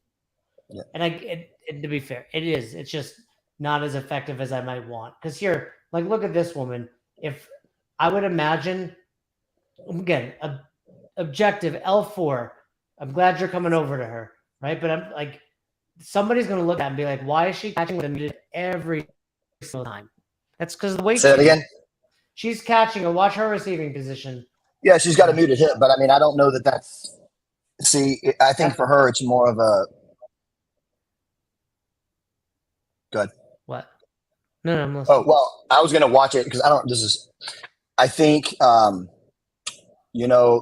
Yeah. And to be fair, it is. It's just not as effective as I might want. Because here, like, look at this woman. If I would imagine, again, objective L4, I'm glad you're coming over to her, right? But I'm like, somebody's going to look at it and be like, why is she catching with a muted every single time? That's because of the weight. Say that again. She's catching her. Watch her receiving position. Yeah, she's got a muted hip, but I mean, I don't know that that's. See, I think for her, it's more of a. Good. What? No, I'm listening. Oh well, I was gonna watch it because I don't. I think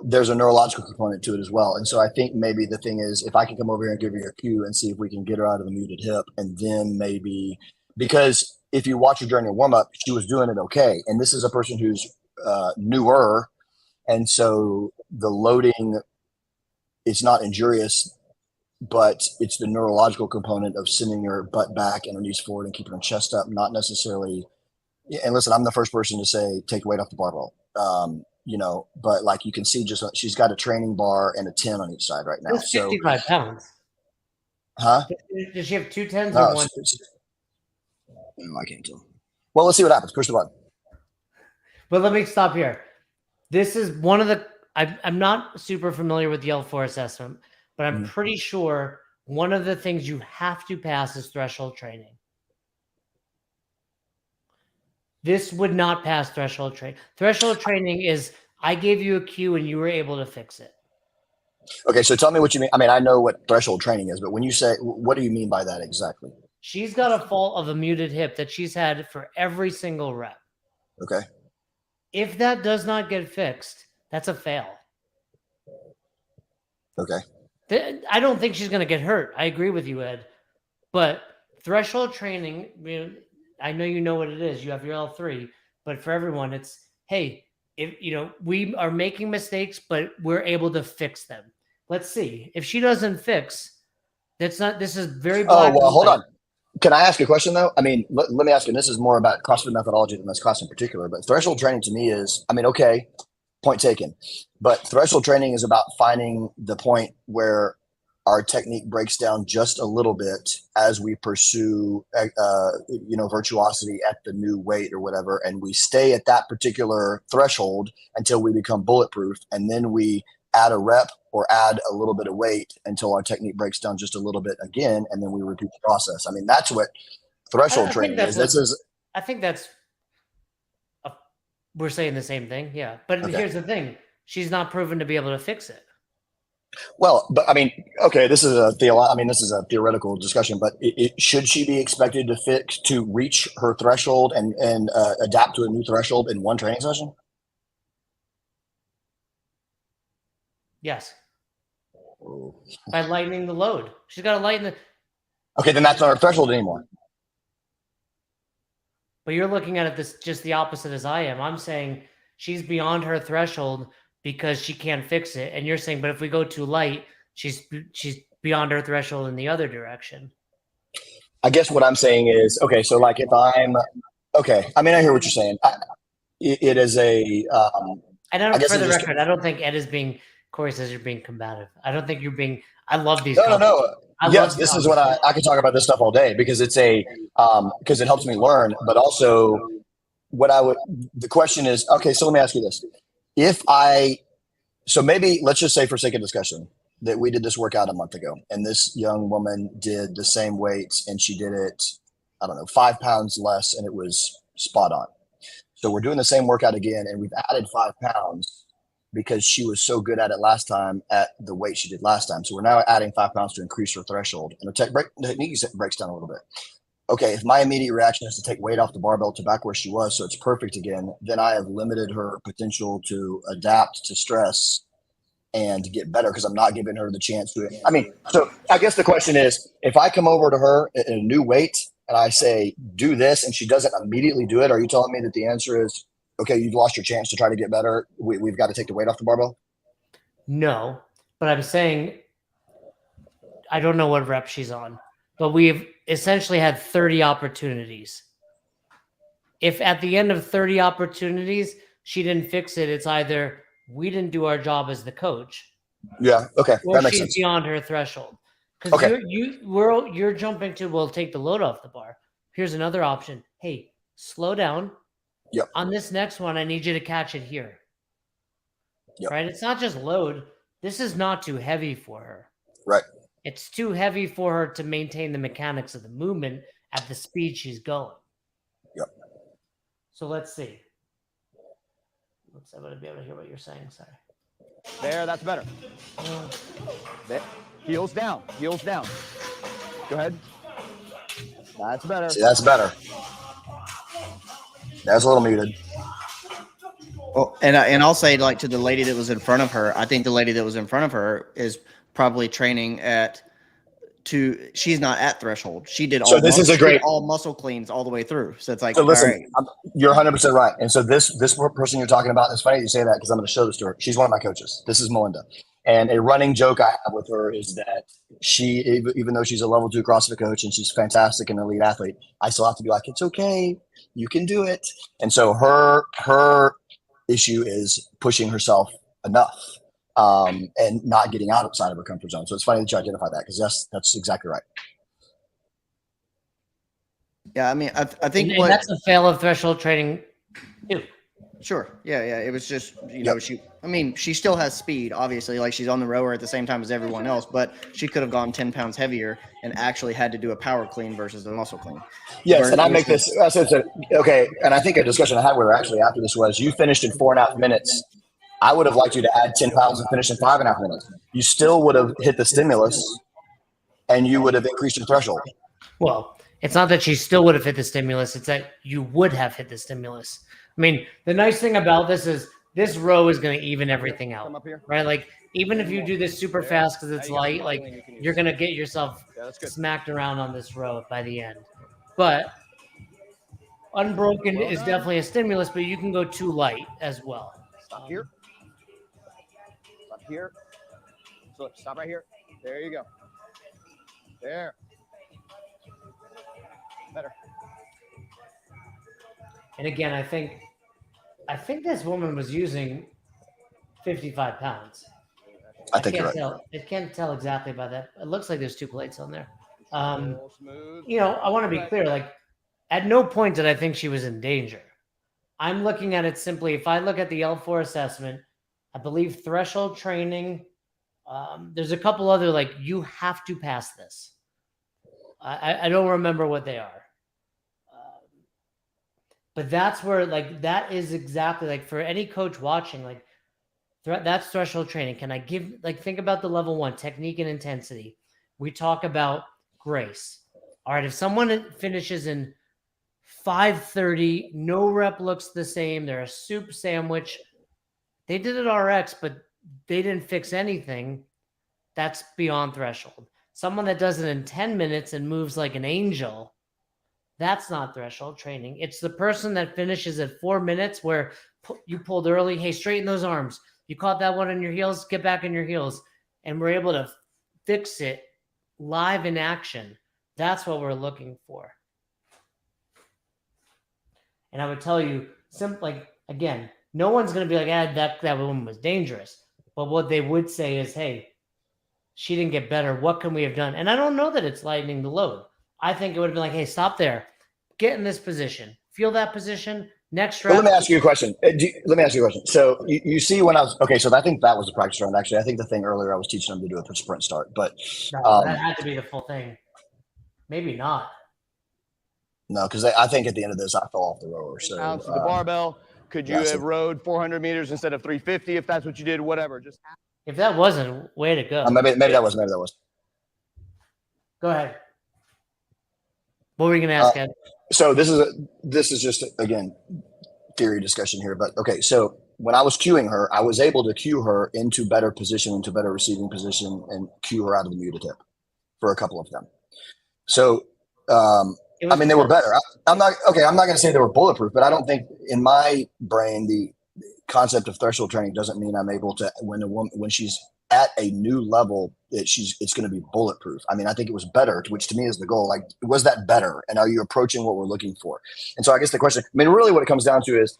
there's a neurological component to it as well, and so I think maybe the thing is, if I can come over here and give her a cue and see if we can get her out of the muted hip, and then maybe because. If you watch her during a warm up, she was doing it okay. And this is a person who's newer. And so the loading is not injurious, but it's the neurological component of sending her butt back and her knees forward and keeping her chest up, not necessarily. And listen, I'm the first person to say, take weight off the barbell, but like you can see just she's got a training bar and a 10 on each side right now. It's 55 pounds. Huh? Does she have 2 10s or 1? I can't tell. Well, let's see what happens. Push the button. But let me stop here. This is one of the. I'm not super familiar with the L4 assessment, but I'm pretty sure one of the things you have to pass is threshold training. This would not pass threshold training. Threshold training is I gave you a cue and you were able to fix it. Okay, so tell me what you mean. I mean, I know what threshold training is, but when you say, what do you mean by that exactly? She's got a fault of a muted hip that she's had for every single rep. Okay. If that does not get fixed, that's a fail. Okay. I don't think she's going to get hurt. I agree with you, Ed. But threshold training, I know you know what it is. You have your L3, but for everyone, it's, hey, if we are making mistakes, but we're able to fix them. Let's see. If she doesn't fix, this is very black. Oh, well, hold on. Can I ask a question, though? I mean, let me ask you, and this is more about CrossFit methodology than this class in particular, but threshold training to me is, okay, point taken. But threshold training is about finding the point where our technique breaks down just a little bit as we pursue, virtuosity at the new weight or whatever, and we stay at that particular threshold until we become bulletproof, and then we add a rep or add a little bit of weight until our technique breaks down just a little bit again, and then we repeat the process. I mean, that's what threshold training is. I think that's we're saying the same thing, yeah. But Here's the thing: she's not proven to be able to fix it. Well, but I mean, okay, this is a theoretical discussion, but should she be expected to reach her threshold and adapt to a new threshold in one training session? Yes. By lightening the load. She's got to lighten the. Okay, then that's not her threshold anymore. But you're looking at it just the opposite as I am. I'm saying she's beyond her threshold because she can't fix it. And you're saying, but if we go too light, she's beyond her threshold in the other direction. I guess what I'm saying is, okay, so like if I'm, okay, I mean, I hear what you're saying. It is a, and for the record, I don't think Ed is being, Corey says you're being combative. I don't think you're being, I love these. No. Yes, this is what I can talk about this stuff all day because it's because it helps me learn, but also the question is, okay, so let me ask you this. So maybe let's just say for sake of discussion that we did this workout a month ago and this young woman did the same weights and she did it, I don't know, 5 pounds less and it was spot on. So we're doing the same workout again and we've added 5 pounds because she was so good at it last time at the weight she did last time. So we're now adding 5 pounds to increase her threshold, and the technique breaks down a little bit. Okay, if my immediate reaction is to take weight off the barbell to back where she was so it's perfect again, then I have limited her potential to adapt to stress and get better because I'm not giving her the chance to. I mean, so I guess the question is, if I come over to her at a new weight and I say, do this, and she doesn't immediately do it, are you telling me that the answer is, okay, you've lost your chance to try to get better, we've got to take the weight off the barbell? No, but I'm saying I don't know what rep she's on, but we've essentially had 30 opportunities. If at the end of 30 opportunities she didn't fix it, it's either we didn't do our job as the coach, yeah, okay, or that makes she's sense. beyond her threshold. Because Okay. you're jumping to, well, take the load off the bar. Here's another option. Hey, slow down. Yep. On this next one, I need you to catch it here. Yep. Right? It's not just load. This is not too heavy for her. Right. It's too heavy for her to maintain the mechanics of the movement at the speed she's going. Yep. So let's see. I'm going to be able to hear what you're saying. Sorry. There, that's better. There. Heels down. Heels down. Go ahead. That's better. See, that's better. That's a little muted. Well, and I'll say, like, to the lady that was in front of her, I think the lady that was in front of her is probably training she's not at threshold. She did all muscle cleans all the way through. So it's like, so listen, all right. You're 100% right. And so this person you're talking about, it's funny you say that because I'm going to show this to her. She's one of my coaches. This is Melinda. And a running joke I have with her is that she, even though she's a level 2 CrossFit coach and she's fantastic and an elite athlete, I still have to be like, it's okay, you can do it. And so her issue is pushing herself enough and not getting outside of her comfort zone. So it's funny that you identify that because that's exactly right. Yeah, I mean, I think and that's a fail of threshold training too. Sure. Yeah. It was just, know, she still has speed, obviously, like she's on the rower at the same time as everyone else, but she could have gone 10 pounds heavier and actually had to do a power clean versus a muscle clean. Yes. And I make this, okay. And I think a discussion I had with her actually after this was, you finished in 4.5 minutes. I would have liked you to add 10 pounds and finish in 5.5 minutes. You still would have hit the stimulus and you would have increased your threshold. Well, it's not that she still would have hit the stimulus. It's that you would have hit the stimulus. I mean, the nice thing about this is this row is going to even everything out, right? Like, even if you do this super fast because it's light, like, you're going to get yourself smacked around on this row by the end. But unbroken is definitely a stimulus, but you can go too light as well. Stop here. Stop here. So stop right here. There you go. There. Better. And again, I think this woman was using 55 pounds. I think you're right. I can't tell exactly by that. It looks like there's 2 plates on there. I want to be clear. Like, at no point did I think she was in danger. I'm looking at it simply. If I look at the L4 assessment, I believe threshold training. There's a couple other, like, you have to pass this. I don't remember what they are. But that's where, like, that is exactly, like, for any coach watching, like, that's threshold training. Can I give, like, think about the level 1, technique and intensity. We talk about grace. All right, if someone finishes in 5:30, no rep looks the same, they're a soup sandwich, they did it RX, but they didn't fix anything, that's beyond threshold. Someone that does it in 10 minutes and moves like an angel, that's not threshold training. It's the person that finishes at 4 minutes where you pulled early. Hey, straighten those arms. You caught that one on your heels. Get back on your heels. And we're able to fix it live in action. That's what we're looking for. And I would tell you, like, again, no one's going to be like, that woman was dangerous. But what they would say is, hey, she didn't get better. What can we have done? And I don't know that it's lightening the load. I think it would have been like, hey, stop there. Get in this position. Feel that position. Next But rep. let me ask you a question. Let me ask you a question. So you see when I was okay. So I think that was the practice round. Actually, I think the thing earlier I was teaching them to do a sprint start, but No, that had to be the full thing. Maybe not. no, because I think at the end of this I fell off the rower. So Ounce of the barbell. Could you yeah, have rode 400 meters instead of 350 if that's what you did? Whatever. Just If that wasn't, way to go. maybe that was. Go ahead. What were you going to ask, Ed? So this is just again theory discussion here, but okay. So when I was cueing her, I was able to cue her into better position, into better receiving position, and cue her out of the muted hip for a couple of them. So I mean, they were better. I'm not going to say they were bulletproof, but I don't think in my brain the concept of threshold training doesn't mean I'm able to when she's at a new level it's going to be bulletproof. I mean, I think it was better, which to me is the goal. Like, was that better? And are you approaching what we're looking for? And so I guess the question, I mean, really what it comes down to is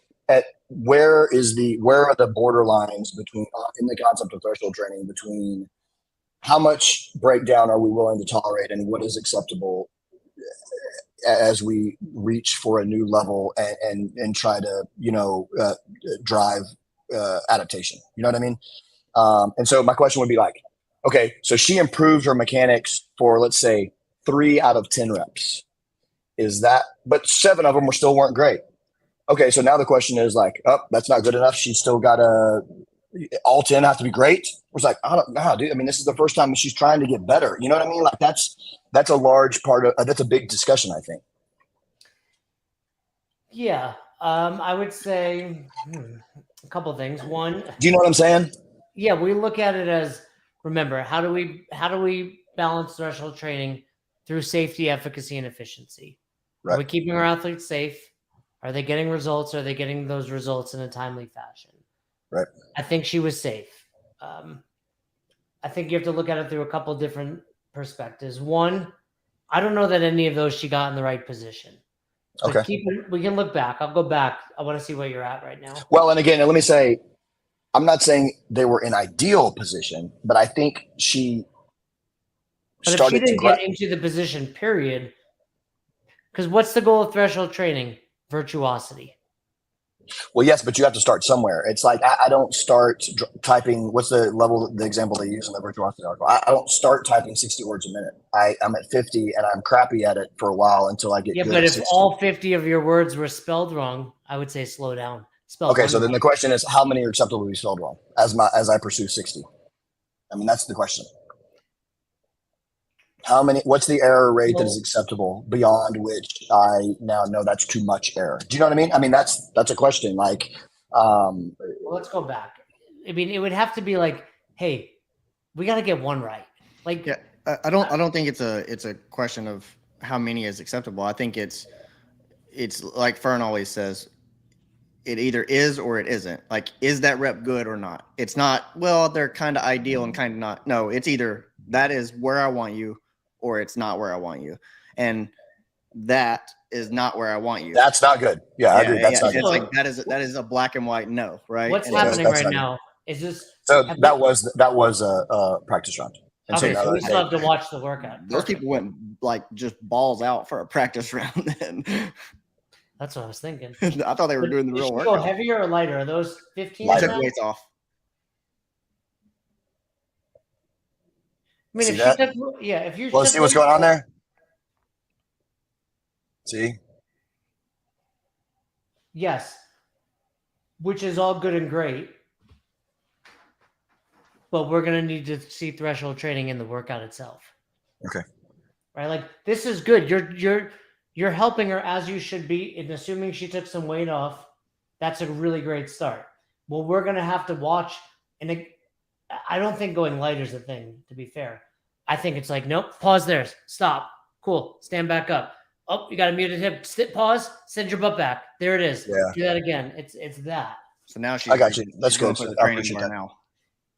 where are the borderlines between in the concept of threshold training between how much breakdown are we willing to tolerate and what is acceptable as we reach for a new level and try to, drive adaptation. You know what I mean? And so my question would be like, okay, so she improved her mechanics for, let's say, 3 out of 10 reps. But 7 of them weren't great. Okay, so now the question is like, oh, that's not good enough. She's still got all 10 have to be great. It's like, I don't know, dude. I mean, this is the first time she's trying to get better. You know what I mean? Like that's a large part of, that's a big discussion, I think. Yeah. I would say a couple of things. One, do you know what I'm saying? Yeah, we look at it as, remember, how do we balance threshold training through safety, efficacy, and efficiency? Right. Are we keeping our athletes safe? Are they getting results? Are they getting those results in a timely fashion? Right. I think she was safe. I think you have to look at it through a couple of different perspectives. One, I don't know that any of those she got in the right position. But okay. We can look back. I'll go back. I want to see where you're at right now. Well, and again, let me say, I'm not saying they were in ideal position, but I think she started if she didn't get into the position, period. Because what's the goal of threshold training? Virtuosity. Well, yes, but you have to start somewhere. It's like I don't start typing. What's the example they use in the virtuosity article? I don't start typing 60 words a minute. I'm at 50 and I'm crappy at it for a while until I get good. But if all 50 of your words were spelled wrong, I would say slow down. Okay, so then the question is, how many are acceptable to be spelled wrong as I pursue 60? I mean, that's the question. How many? What's the error rate that is acceptable beyond which I now know that's too much error? Do you know what I mean? I mean, that's a question. Like, well, let's go back. I mean, it would have to be like, hey, we got to get one right. Like, yeah, I don't think it's a question of how many is acceptable. I think it's like Fern always says. It either is or it isn't. Like, is that rep good or not? It's not, well, they're kind of ideal and kind of not. No, it's either that is where I want you or it's not where I want you. And that is not where I want you. That's not good. Yeah, I agree. That's not good. Like, that is a black and white no, right? What's happening right now is this. So that was a practice round. And okay, so we still have to watch the workout. Those people went like just balls out for a practice round then. That's what I was thinking. I thought they were doing the real work. Go heavier or lighter? Are those 15? Took weights off. I mean, if you see what's going on there. See. Yes, which is all good and great, but we're gonna need to see threshold training in the workout itself. Okay. Right, like this is good. You're helping her as you should be, and assuming she took some weight off, that's a really great start. Well, we're going to have to watch, and I don't think going lighter is a thing, to be fair. I think it's like, nope, pause there, stop, cool, stand back up. Oh, you got a muted hip, pause, send your butt back. There it is. Yeah. Do that again. It's that. So now I got you. That's good. For the training bar now.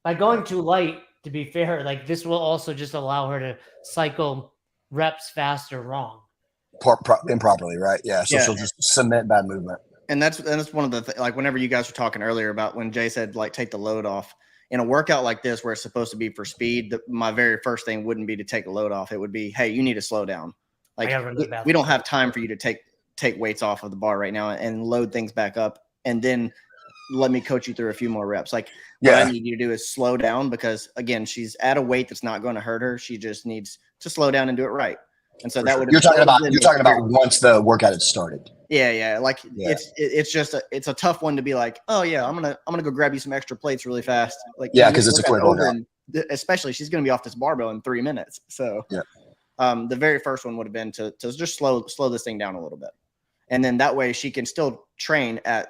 By going too light, to be fair, like this will also just allow her to cycle reps faster wrong. Improperly, right? Yeah. So she'll just cement bad movement. And that's one of the like whenever you guys were talking earlier about when Jay said like take the load off in a workout like this where it's supposed to be for speed. My very first thing wouldn't be to take the load off. It would be, hey, you need to slow down. Like we don't have time for you to take take weights off of the bar right now and load things back up, and then let me coach you through a few more reps. Like what I need you to do is slow down, because again, she's at a weight that's not going to hurt her. She just needs to slow down and do it right. And so that would you're talking about once the workout had started. Yeah. Like it's just it's a tough one to be like, oh yeah, I'm gonna go grab you some extra plates really fast. Like because it's a quick workout. Especially she's gonna be off this barbell in 3 minutes. So the very first one would have been to just slow this thing down a little bit, and then that way she can still train at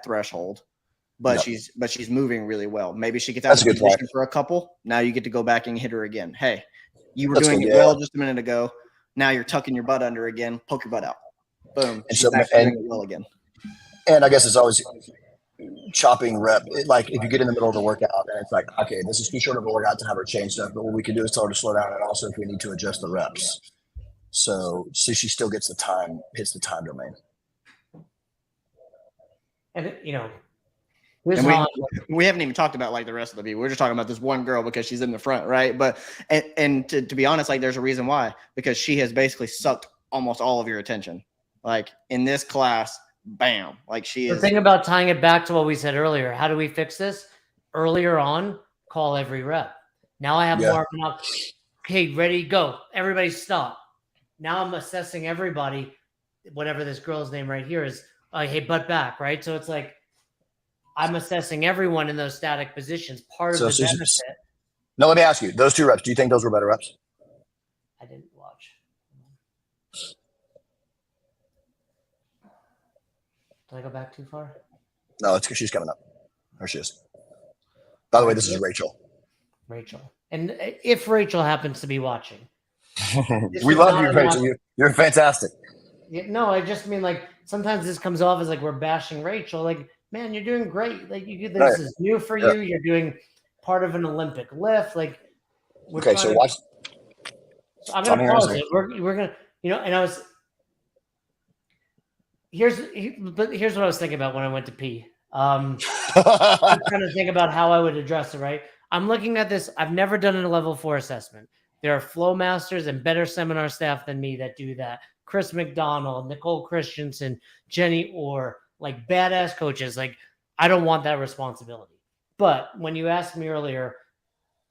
threshold, but she's moving really well. Maybe she gets out of position for a couple. Now you get to go back and hit her again. Hey, you were doing it well just a minute ago. Now you're tucking your butt under again. Poke your butt out. Boom. And so, doing it well again. And I guess it's always chopping rep. Like if you get in the middle of the workout and it's like, okay, this is too short of a workout to have her change stuff, but what we can do is tell her to slow down, and also if we need to adjust the reps. So she still gets hits the time domain. And we haven't even talked about like the rest of the people. We're just talking about this one girl because she's in the front, right? But and to be honest, like there's a reason why, because she has basically sucked almost all of your attention. Like in this class, bam, like she is. The thing about tying it back to what we said earlier, how do we fix this? Earlier on, call every rep. Now I have more of an okay, ready, go. Everybody stop. Now I'm assessing everybody, whatever this girl's name right here is, hey, butt back, right? So it's like I'm assessing everyone in those static positions. Part of the benefit. No, let me ask you, those 2 reps, do you think those were better reps? I didn't watch. Did I go back too far? No, it's because she's coming up. There she is. By the way, this is Rachel. And if Rachel happens to be watching. We love you, Rachel. You're fantastic. No, I just mean like sometimes this comes off as like we're bashing Rachel. Like, man, you're doing great. Like this is new for you. You're doing part of an Olympic lift. Like, so watch. So I'm gonna pause it. We're gonna, and I was. Here's what I was thinking about when I went to pee. I'm trying to think about how I would address it. Right. I'm looking at this. I've never done a level 4 assessment. There are flow masters and better seminar staff than me that do that. Chris McDonald, Nicole Christensen, Jenny Orr, like badass coaches. Like, I don't want that responsibility. But when you asked me earlier,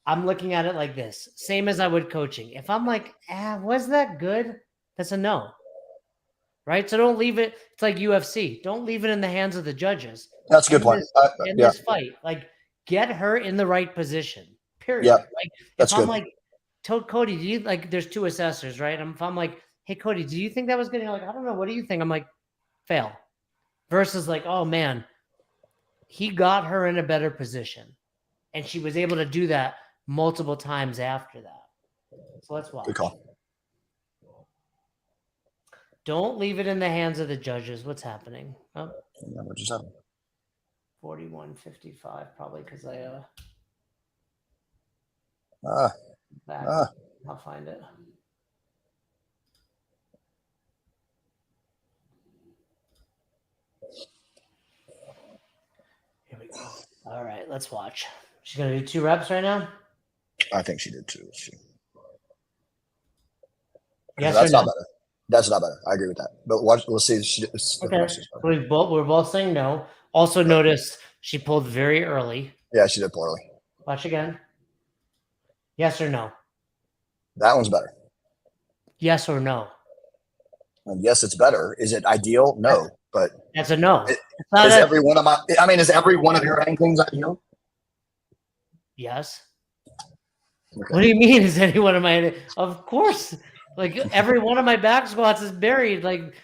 I'm looking at it like this, same as I would coaching. If I'm like, was that good? That's a no. Right? So don't leave it. It's like UFC. Don't leave it in the hands of the judges. That's a good point. In this fight, like get her in the right position. Period. Yeah, like that's if good. I'm like, told Cody, do you like? There's 2 assessors, right? If I'm like, hey Cody, do you think that was good? You're like, I don't know. What do you think? I'm like, fail. Versus like, oh man, he got her in a better position, and she was able to do that multiple times after that. So let's watch. Good call. Don't leave it in the hands of the judges. What's happening? Oh, what just happened? 41:55, probably because I back. I'll find it. Here we go. All right, let's watch. She's gonna do 2 reps right now. I think she did too. Yes, that's or no? not better. That's not better. I agree with that. But watch. Let's see. Okay. We're both saying no. Also, notice she pulled very early. Yeah, she did pull early. Watch again. Yes or no? That one's better. Yes or no? And yes, it's better. Is it ideal? No, but that's a no. Is every one of your anklings ideal? Yes. Okay. What do you mean? Is any one of my? Of course. Like every one of my back squats is buried. Like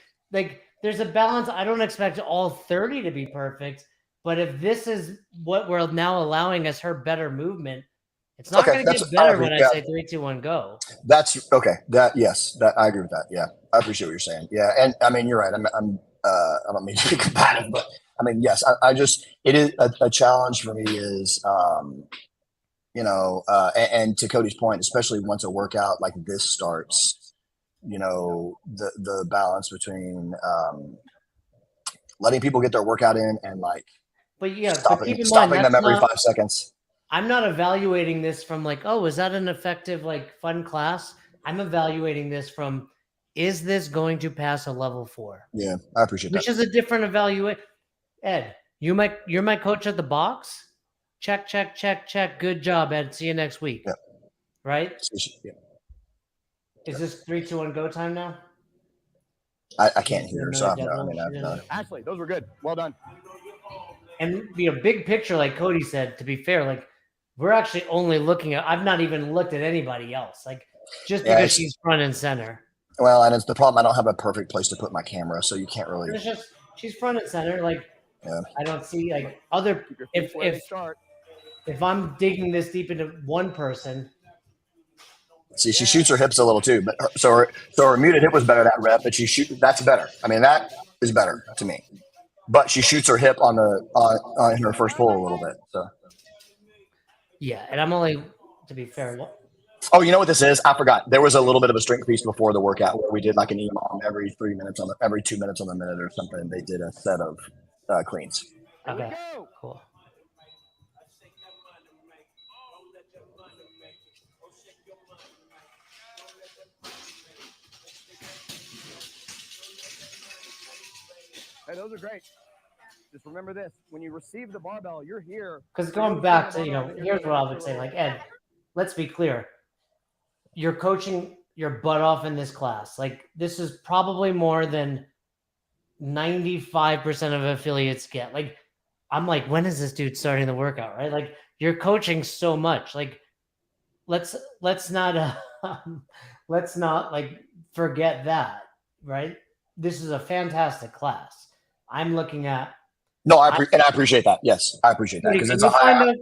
there's a balance. I don't expect all 30 to be perfect, but if this is what we're now allowing as her better movement, it's not going to get better when I say 3, 2, 1, go. That's okay. Yes, I agree with that. Yeah, I appreciate what you're saying. Yeah, and I mean you're right. I don't mean to be combative, but I mean yes. It is a challenge for me is and to Cody's point, especially once a workout like this starts. The balance between letting people get their workout in and like stopping them every 5 seconds. I'm not evaluating this from like, oh, is that an effective, like fun class? I'm evaluating this from, is this going to pass a level 4? Yeah, I appreciate Which that. is a different evaluation. Ed, you're my coach at the box. Check, check, check, check. Good job, Ed. See you next week. Yeah. Right? Yeah. Is this 3, 2, 1 go time now? I can't hear, so I've no. Ashley, those were good. Well done. And be a big picture, like Cody said. To be fair, like we're actually only looking at. I've not even looked at anybody else. Like just because she's front and center. Well, and it's the problem. I don't have a perfect place to put my camera, so you can't really. It's just she's front and center. Like Yeah. I don't see like other. If I'm digging this deep into one person. See, she shoots her hips a little too, but so her muted hip was better that rep, but that's better. I mean, that is better to me. But she shoots her hip on her first pull a little bit. So yeah, and I'm only to be fair. Oh, you know what this is? I forgot. There was a little bit of a strength piece before the workout where we did like an EMOM every 2 minutes on the minute or something. They did a set of cleans. Okay, cool. Hey, those are great. Just remember this: when you receive the barbell, you're here. Because going back to here's what I would say. Like Ed, let's be clear. You're coaching your butt off in this class. Like this is probably more than 95% of affiliates get. Like I'm like, when is this dude starting the workout? Right? Like you're coaching so much. Like let's not like forget that. Right? This is a fantastic class. I'm looking at. No, I appreciate that. Yes, I appreciate that because it's a high.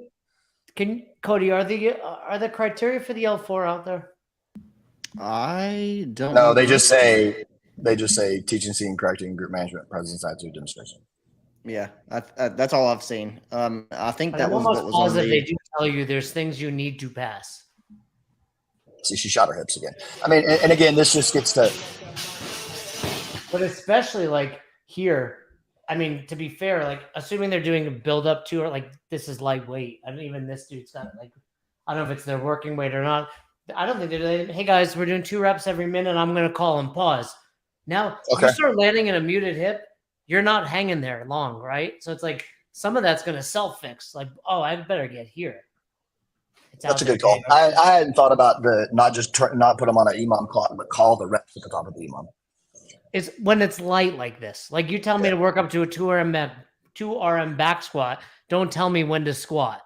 Cody, are the criteria for the L4 out there? I don't. No, they just say teaching, seeing, correcting, group management, presence, attitude, demonstration. Yeah, that's all I've seen. I think that was almost what was on positive. They do tell you there's things you need to pass. See, she shot her hips again. I mean, and again, this just gets to. But especially like here, I mean, to be fair, like assuming they're doing a build up to, or like this is lightweight. I mean, even this dude's got like, I don't know if it's their working weight or not. I don't think they're. Hey guys, we're doing 2 reps every minute. I'm going to call and pause. Now you start landing in a muted hip, you're not hanging there long, right? So it's like some of that's going to self fix. Like, oh, I better get here. That's a good call. I hadn't thought about not put them on an EMOM clock, but call the reps at the top of the EMOM. It's when it's light like this. Like you tell me to work up to a 2 RM back squat. Don't tell me when to squat.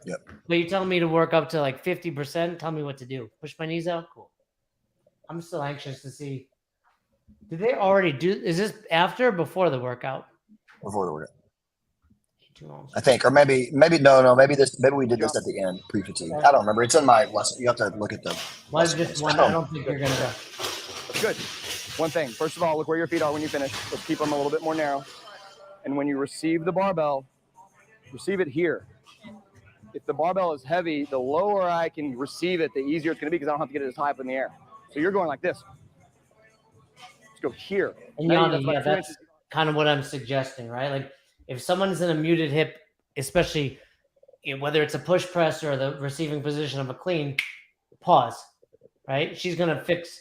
Yep. But you tell me to work up to like 50%. Tell me what to do. Push my knees out. Cool. I'm still anxious to see. Did they already do? Is this after or before the workout? Before the workout. I think, or maybe no. Maybe we did this at the end, pre-fatigue. I don't remember. It's in my lesson. You have to look at the. Well, just one. I don't think you're gonna go. That's good. One thing. First of all, look where your feet are when you finish. Let's keep them a little bit more narrow. And when you receive the barbell, receive it here. If the barbell is heavy, the lower I can receive it, the easier it's going to be because I don't have to get it as high up in the air. So you're going like this. Let's go here. And Yanni, that's kind of what I'm suggesting, right? Like if someone's in a muted hip, especially whether it's a push press or the receiving position of a clean, pause, right? She's going to fix.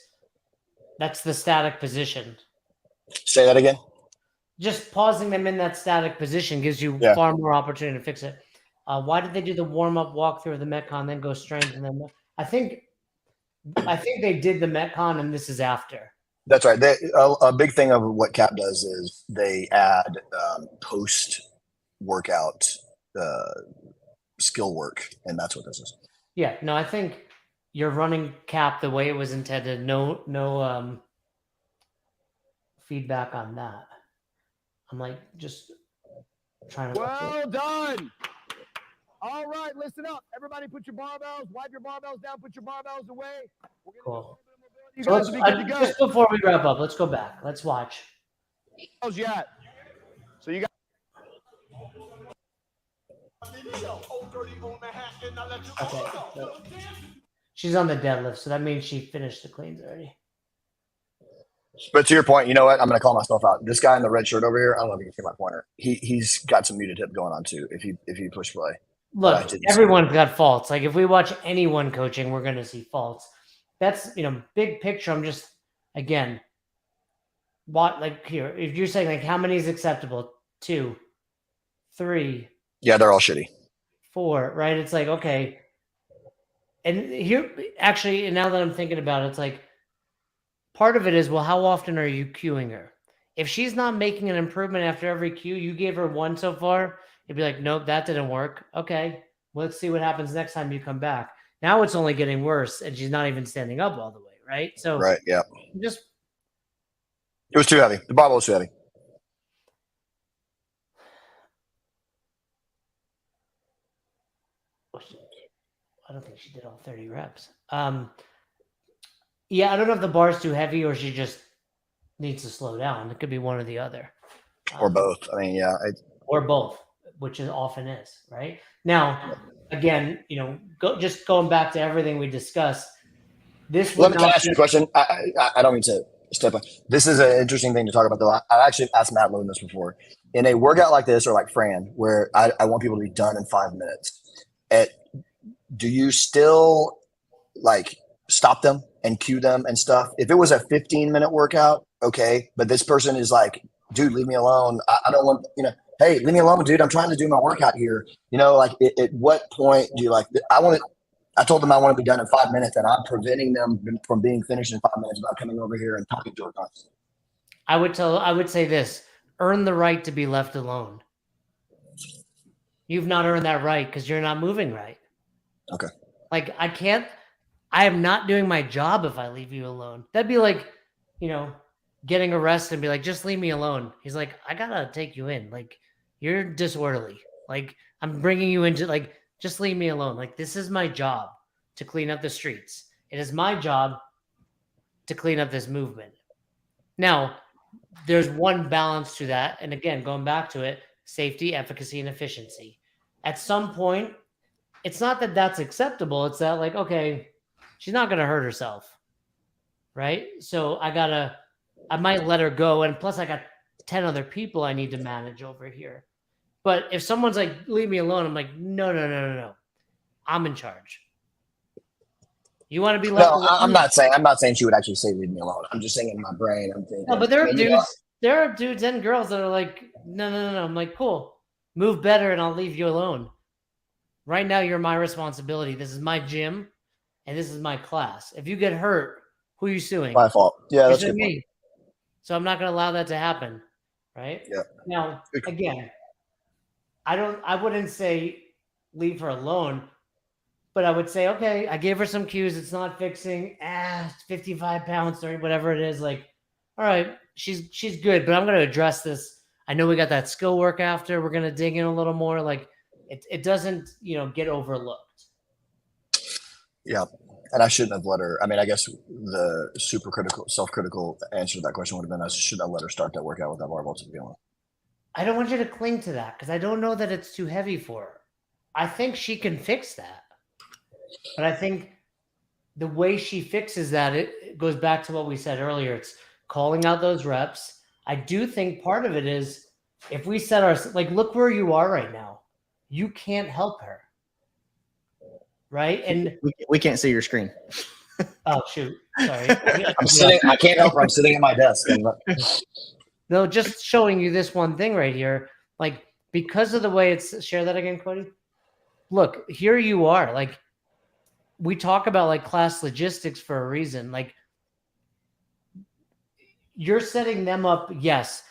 That's the static position. Say that again. Just pausing them in that static position gives you far more opportunity to fix it. Why did they do the warm-up walkthrough of the Metcon, then go strength, and then I think they did the Metcon, and this is after. That's right. A big thing of what CAP does is they add post-workout skill work, and that's what this is. Yeah. No, I think you're running CAP the way it was intended. No feedback on that. I'm like just trying to. Well done. All right, listen up. Everybody put your barbells, wipe your barbells down, put your barbells away. Cool. You guys will be good to go. Just before we wrap up, let's go back. Let's watch. Yet. So you got. Okay. So she's on the deadlift, so that means she finished the cleans already. But to your point, you know what? I'm going to call myself out. This guy in the red shirt over here, I don't know if you can see my pointer. He's got some muted hip going on too. If you push play. Look, everyone's got faults. Like if we watch anyone coaching, we're going to see faults. That's big picture. I'm just again, what, like here, if you're saying like how many is acceptable? 2, 3, Yeah, they're all shitty. 4, right? It's like, okay. And here, actually, now that I'm thinking about it, it's like part of it is, well, how often are you cueing her? If she's not making an improvement after every cue, you gave her 1 so far, it'd be like, nope, that didn't work. Okay, let's see what happens next time you come back. Now it's only getting worse, and she's not even standing up all the way, right? So Right. Yeah. just It was too heavy. The barbell was too heavy. I don't think she did all 30 reps. Yeah, I don't know if the bar's too heavy or she just needs to slow down. It could be one or the other. Or both. I mean, yeah. Or both, which it often is, right? Now, again, just going back to everything we discussed, this Let would me not ask you a question. I don't mean to step on. This is an interesting thing to talk about, though. I actually asked Matt Loon this before. In a workout like this, or like Fran, where I want people to be done in 5 minutes, do you still like stop them and cue them and stuff? If it was a 15-minute workout, okay, but this person is like, dude, leave me alone. I don't want, hey, leave me alone, dude. I'm trying to do my workout here. Like at what point do you like, I told them I want to be done in 5 minutes, and I'm preventing them from being finished in 5 minutes by coming over here and talking to us. I would say this: earn the right to be left alone. You've not earned that right because you're not moving right. Okay. Like I am not doing my job if I leave you alone. That'd be like, getting arrested and be like, just leave me alone. He's like, I gotta take you in. Like, you're disorderly. Like, I'm bringing you into, like, just leave me alone. Like, this is my job to clean up the streets. It is my job to clean up this movement. Now, there's one balance to that. And again, going back to it, safety, efficacy, and efficiency. At some point, it's not that that's acceptable. It's that, like, okay, she's not going to hurt herself. Right? So I might let her go. And plus, I got 10 other people I need to manage over here. But if someone's like, leave me alone, I'm like, no. I'm in charge. You want to be left alone? I'm not saying she would actually say leave me alone. I'm just saying in my brain, I'm thinking. No, but there are dudes and girls that are like, no. I'm like, cool. Move better and I'll leave you alone. Right now, you're my responsibility. This is my gym and this is my class. If you get hurt, who are you suing? My fault. Yeah, that's good. Me. So I'm not going to allow that to happen. Right? Yeah. Now, again, I wouldn't say leave her alone, but I would say, okay, I gave her some cues. It's not fixing. It's 55 pounds or whatever it is. Like, all right, she's good, but I'm going to address this. I know we got that skill work after. We're going to dig in a little more. Like, it doesn't, get overlooked. Yeah. And I shouldn't have let her. I mean, I guess the super critical, self-critical answer to that question would have been, I should have let her start that workout with that barbell to begin with. I don't want you to cling to that because I don't know that it's too heavy for her. I think she can fix that. But I think the way she fixes that, it goes back to what we said earlier. It's calling out those reps. I do think part of it is if we set our, like, look where you are right now. You can't help her. Right? And we can't see your screen. Oh, shoot. Sorry. I can't help her. I'm sitting at my desk. No, just showing you this one thing right here. Like, because of the way it's, share that again, Cody. Look, here you are. Like, we talk about like class logistics for a reason. Like, you're setting them up. Yes.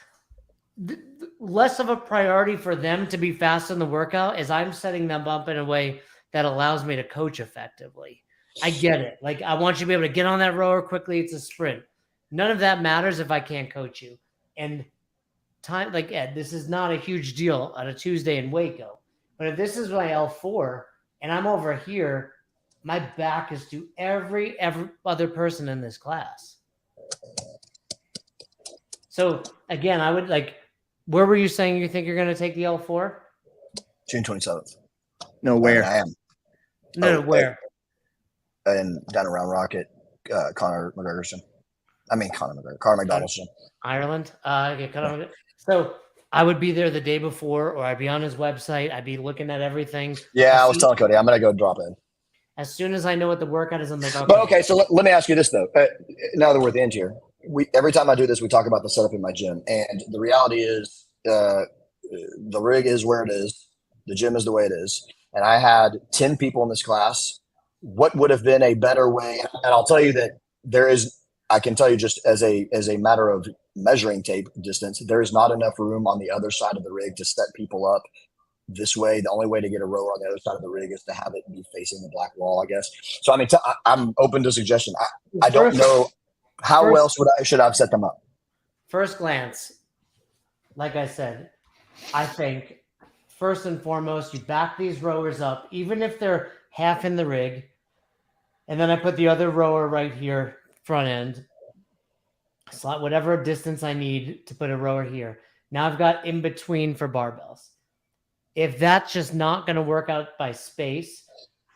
Less of a priority for them to be fast in the workout as I'm setting them up in a way that allows me to coach effectively. I get it. Like, I want you to be able to get on that rower quickly. It's a sprint. None of that matters if I can't coach you. And time, like, Ed, this is not a huge deal on a Tuesday in Waco. But if this is my L4 and I'm over here, my back is to every other person in this class. So again, I would like, where were you saying you think you're going to take the L4? June 27th. No, where? I am. No, where? And down around Rocket, Conor McGregor's gym. Conor McDonald's gym. Ireland. Okay, so I would be there the day before, or I'd be on his website. I'd be looking at everything. Yeah, I was telling Cody, I'm going to go drop in. As soon as I know what the workout is, I'm like, okay. But okay, so let me ask you this, though. Now that we're at the end here, every time I do this, we talk about the setup in my gym, and the reality is, the rig is where it is, the gym is the way it is, and I had 10 people in this class. What would have been a better way? And I'll tell you that I can tell you just as a matter of measuring tape distance, there is not enough room on the other side of the rig to set people up this way. The only way to get a rower on the other side of the rig is to have it be facing the black wall, I guess. So I mean, I'm open to suggestion. I don't know how else should I have set them up. First glance, like I said, I think first and foremost, you back these rowers up, even if they're half in the rig, and then I put the other rower right here, front end, slot whatever distance I need to put a rower here. Now I've got in between for barbells. If that's just not going to work out by space,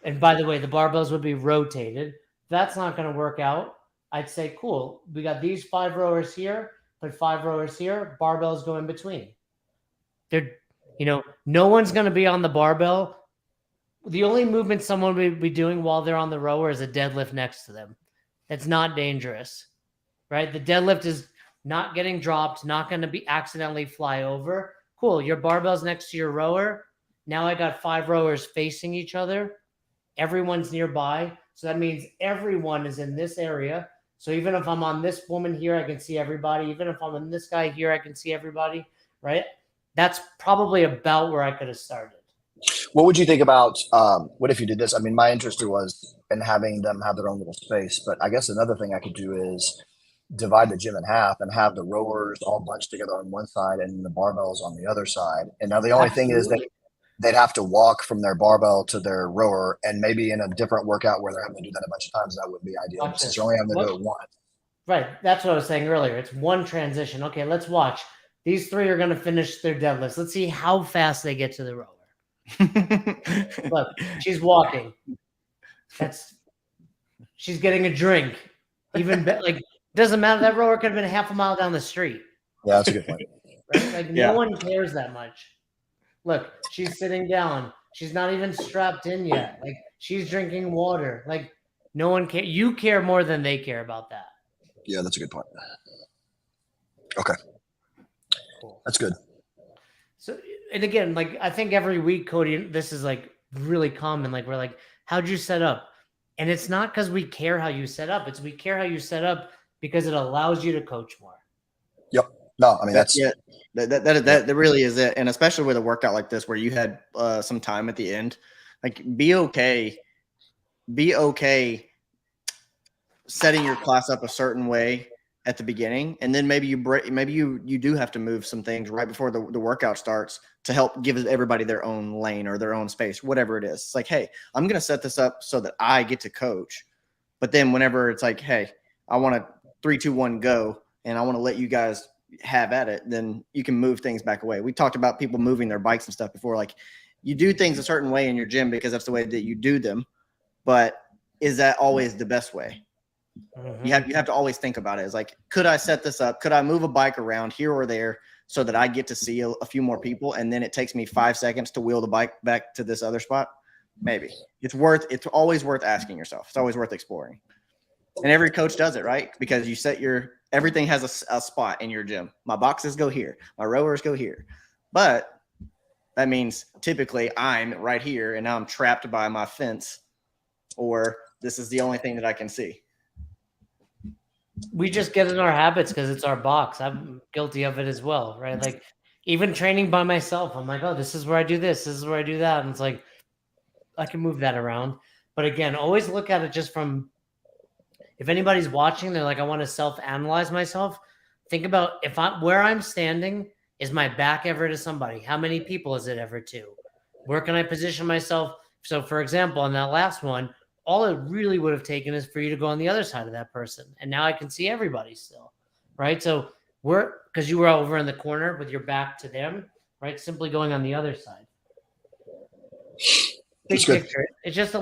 and by the way, the barbells would be rotated, if that's not going to work out, I'd say, cool, we got these 5 rowers here, put 5 rowers here, barbells go in between. They're, no one's going to be on the barbell. The only movement someone would be doing while they're on the rower is a deadlift next to them. That's not dangerous, right? The deadlift is not getting dropped, not going to be accidentally fly over. Cool, your barbell's next to your rower. Now I got 5 rowers facing each other. Everyone's nearby. So that means everyone is in this area. So even if I'm on this woman here, I can see everybody. Even if I'm on this guy here, I can see everybody, right? That's probably about where I could have started. What would you think about, what if you did this? I mean, my interest was in having them have their own little space, but I guess another thing I could do is divide the gym in half and have the rowers all bunched together on one side and the barbells on the other side. And now the only thing is that they'd have to walk from their barbell to their rower, and maybe in a different workout where they're having to do that a bunch of times, that would be ideal. Since you're only having to do it once. Right. That's what I was saying earlier. It's one transition. Okay, let's watch. These 3 are going to finish their deadlifts. Let's see how fast they get to the rower. Look, she's walking. She's getting a drink. Even doesn't matter. That rower could have been half a mile down the street. Yeah, that's a good point. Right? No one cares that much. Look, she's sitting down. She's not even strapped in yet. She's drinking water. No one cares. You care more than they care about that. Yeah, that's a good point. Okay. Cool. That's good. So, and again, I think every week, Cody, this is really common. We're how'd you set up? And it's not because we care how you set up. It's we care how you set up because it allows you to coach more. Yep. No, I mean, that's it. That really is it. And especially with a workout like this, where you had some time at the end, be okay setting your class up a certain way at the beginning, and then maybe you do have to move some things right before the workout starts to help give everybody their own lane or their own space, whatever it is. It's hey, I'm going to set this up so that I get to coach, but then whenever it's hey, I want to 3, 2, 1 go, and I want to let you guys have at it, then you can move things back away. We talked about people moving their bikes and stuff before. You do things a certain way in your gym because that's the way that you do them, but is that always the best way? Mm-hmm. You have to always think about it. It's could I set this up? Could I move a bike around here or there so that I get to see a few more people, and then it takes me 5 seconds to wheel the bike back to this other spot? Maybe. It's always worth asking yourself. It's always worth exploring. And every coach does it, right? Because you set everything has a spot in your gym. My boxes go here. My rowers go here. But that means typically I'm right here and now I'm trapped by my fence, or this is the only thing that I can see. We just get in our habits because it's our box. I'm guilty of it as well, right? Even training by myself, I'm oh, this is where I do this is where I do that. And it's I can move that around. But again, always look at it just from, if anybody's watching, they're I want to self-analyze myself. Think about where I'm standing, is my back ever to somebody? How many people is it ever to? Where can I position myself? So for example, on that last one, all it really would have taken is for you to go on the other side of that person. And now I can see everybody still, right? So because you were over in the corner with your back to them, right? Simply going on the other side. Big picture. It's just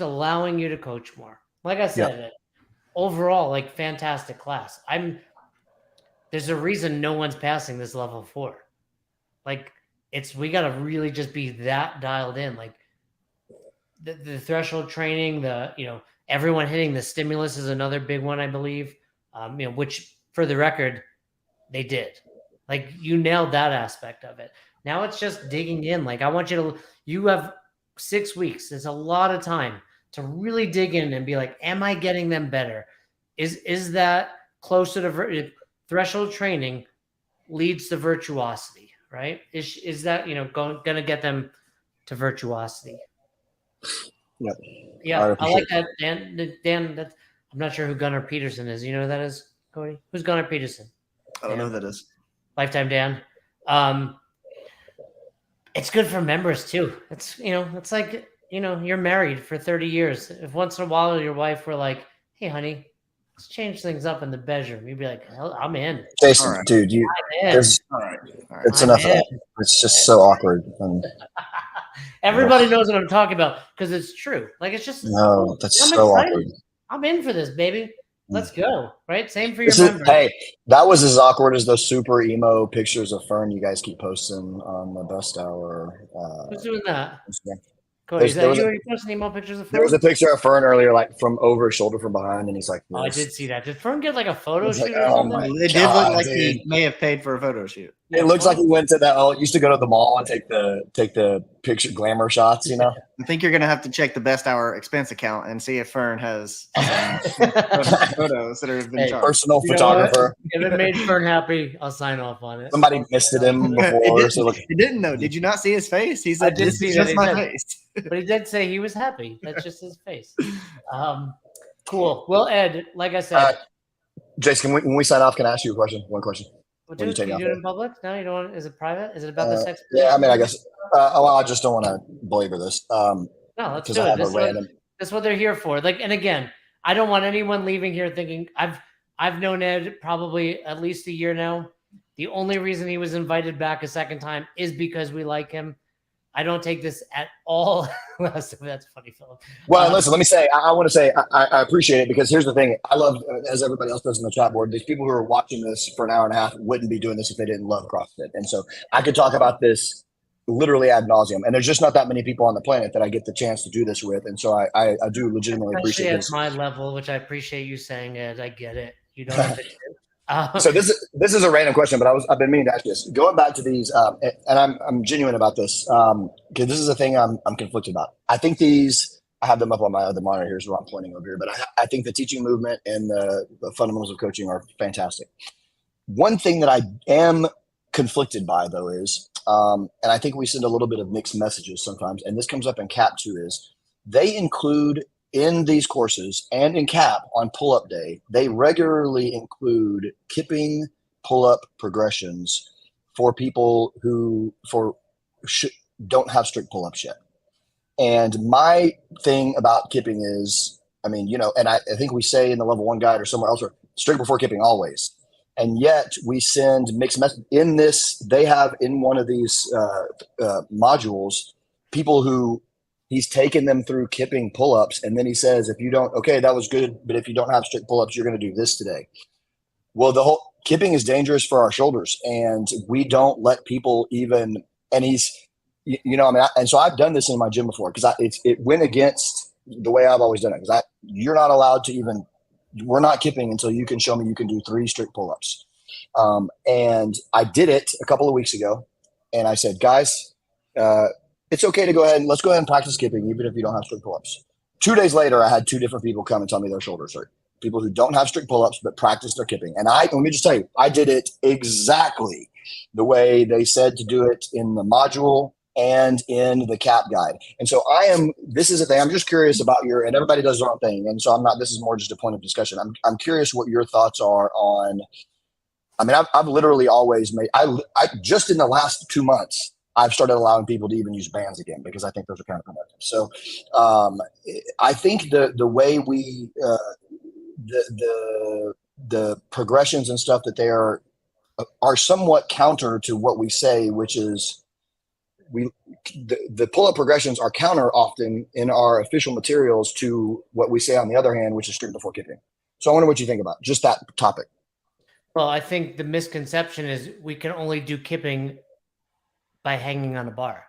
allowing you to coach more. Like I said, overall, fantastic class. There's a reason no one's passing this level 4. We got to really just be that dialed in. The threshold training, everyone hitting the stimulus is another big one, I believe. which for the record, they did. Like you nailed that aspect of it. Now it's just digging in. Like I want you have 6 weeks. It's a lot of time to really dig in and be like, am I getting them better? Is that closer to threshold training leads to virtuosity, right? Is that, going to get them to virtuosity? Yeah. Yeah, I like that, Dan. Dan, I'm not sure who Gunnar Peterson is. You know who that is, Cody? Who's Gunnar Peterson? I don't know who that is. Lifetime Dan. It's good for members too. It's it's like you're married for 30 years. If once in a while your wife were like, "Hey, honey, let's change things up in the bedroom," you'd be like, "Hell, I'm in." Jason, All right. dude, I'm in. All right. it's I'm enough of in. that. It's just so awkward. And Everybody knows what I'm talking about because it's true. Like it's just no, that's I'm so excited. awkward. I'm in for this, baby. Let's go. Right? Same for your This is, members. hey, that was as awkward as those super emo pictures of Fern you guys keep posting on the Best Hour. Who's doing that? Instagram. Cody, is There that was you? a- Are you posting emo pictures of There was Fern? a picture of Fern earlier, like from over his shoulder from behind, and he's like, Oh, I this. did see that. Did Fern get like a photo It's like, shoot or oh something? my It did God, look like dude. he may have paid for a photo shoot. Yeah, It looks like Fern- he went to used to go to the mall and take the picture glamour shots, I think you're gonna have to check the Best Hour expense account and see if Fern has photos that have been Hey, charged. Personal You know what? photographer. If it made Fern happy, I'll sign off on it. Somebody misted him before. So look, It didn't though. Did you not see his face? He I said, did "This see is that. just He my said- face." But he did say he was happy. That's just his face. Cool. Well, Ed, like I said, Jason, when we sign off, can I ask you a question? One question. what when you do take you off do it there. in public? No, you don't. Is it private? Is it about this expedition? Yeah, I mean, I guess. I just don't want to belabor this. No, let's 'cause do I it. have a This is, what, random- this is what they're here for. Like, and again, I don't want anyone leaving here thinking I've known Ed probably at least a year now. The only reason he was invited back a second time is because we like him. I don't take this at all. That's funny, Philip. Well, listen, let me say, I want to say I appreciate it because here's the thing. I love, as everybody else does in the chat board, these people who are watching this for an hour and a half wouldn't be doing this if they didn't love CrossFit. And so I could talk about this literally ad nauseum. And there's just not that many people on the planet that I get the chance to do this with. And so I do legitimately Especially appreciate at this. my level, which I appreciate you saying, Ed. I get it. You don't have to. So this is a random question, but I've been meaning to ask you this. Going back to these, and I'm genuine about this because this is a thing I'm conflicted about. I think I have them up on my other monitor. Here's what I'm pointing over here, but I think the teaching movement and the fundamentals of coaching are fantastic. One thing that I am conflicted by though is, and I think we send a little bit of mixed messages sometimes, and this comes up in CAP too, is they include in these courses and in CAP on pull-up day, they regularly include kipping pull-up progressions for people who don't have strict pull-ups yet. And my thing about kipping is, I mean, and I think we say in the level 1 guide or somewhere else, strict before kipping always. And yet we send mixed messages in this. They have in one of these modules, people who he's taken them through kipping pull-ups. And then he says, if you don't, okay, that was good. But if you don't have strict pull-ups, you're going to do this today. Well, the whole kipping is dangerous for our shoulders. And we don't let people even, and he's, and so I've done this in my gym before because it went against the way I've always done it. Because you're not allowed to even, we're not kipping until you can show me you can do 3 strict pull-ups. And I did it a couple of weeks ago. And I said, guys, it's okay to let's go ahead and practice kipping, even if you don't have strict pull-ups. 2 days later, I had 2 different people come and tell me their shoulders hurt. People who don't have strict pull-ups, but practice their kipping. And let me just tell you, I did it exactly the way they said to do it in the module and in the CAP guide. And so this is a thing, I'm just curious about and everybody does their own thing. And so this is more just a point of discussion. I'm curious what your thoughts are on, I mean, I've literally always made, I just in the last 2 months, I've started allowing people to even use bands again because I think those are kind of productive. So I think the way we, the progressions and stuff that they are somewhat counter to what we say, which is the pull-up progressions are counter often in our official materials to what we say on the other hand, which is strict before kipping. So I wonder what you think about just that topic. Well, I think the misconception is we can only do kipping by hanging on a bar.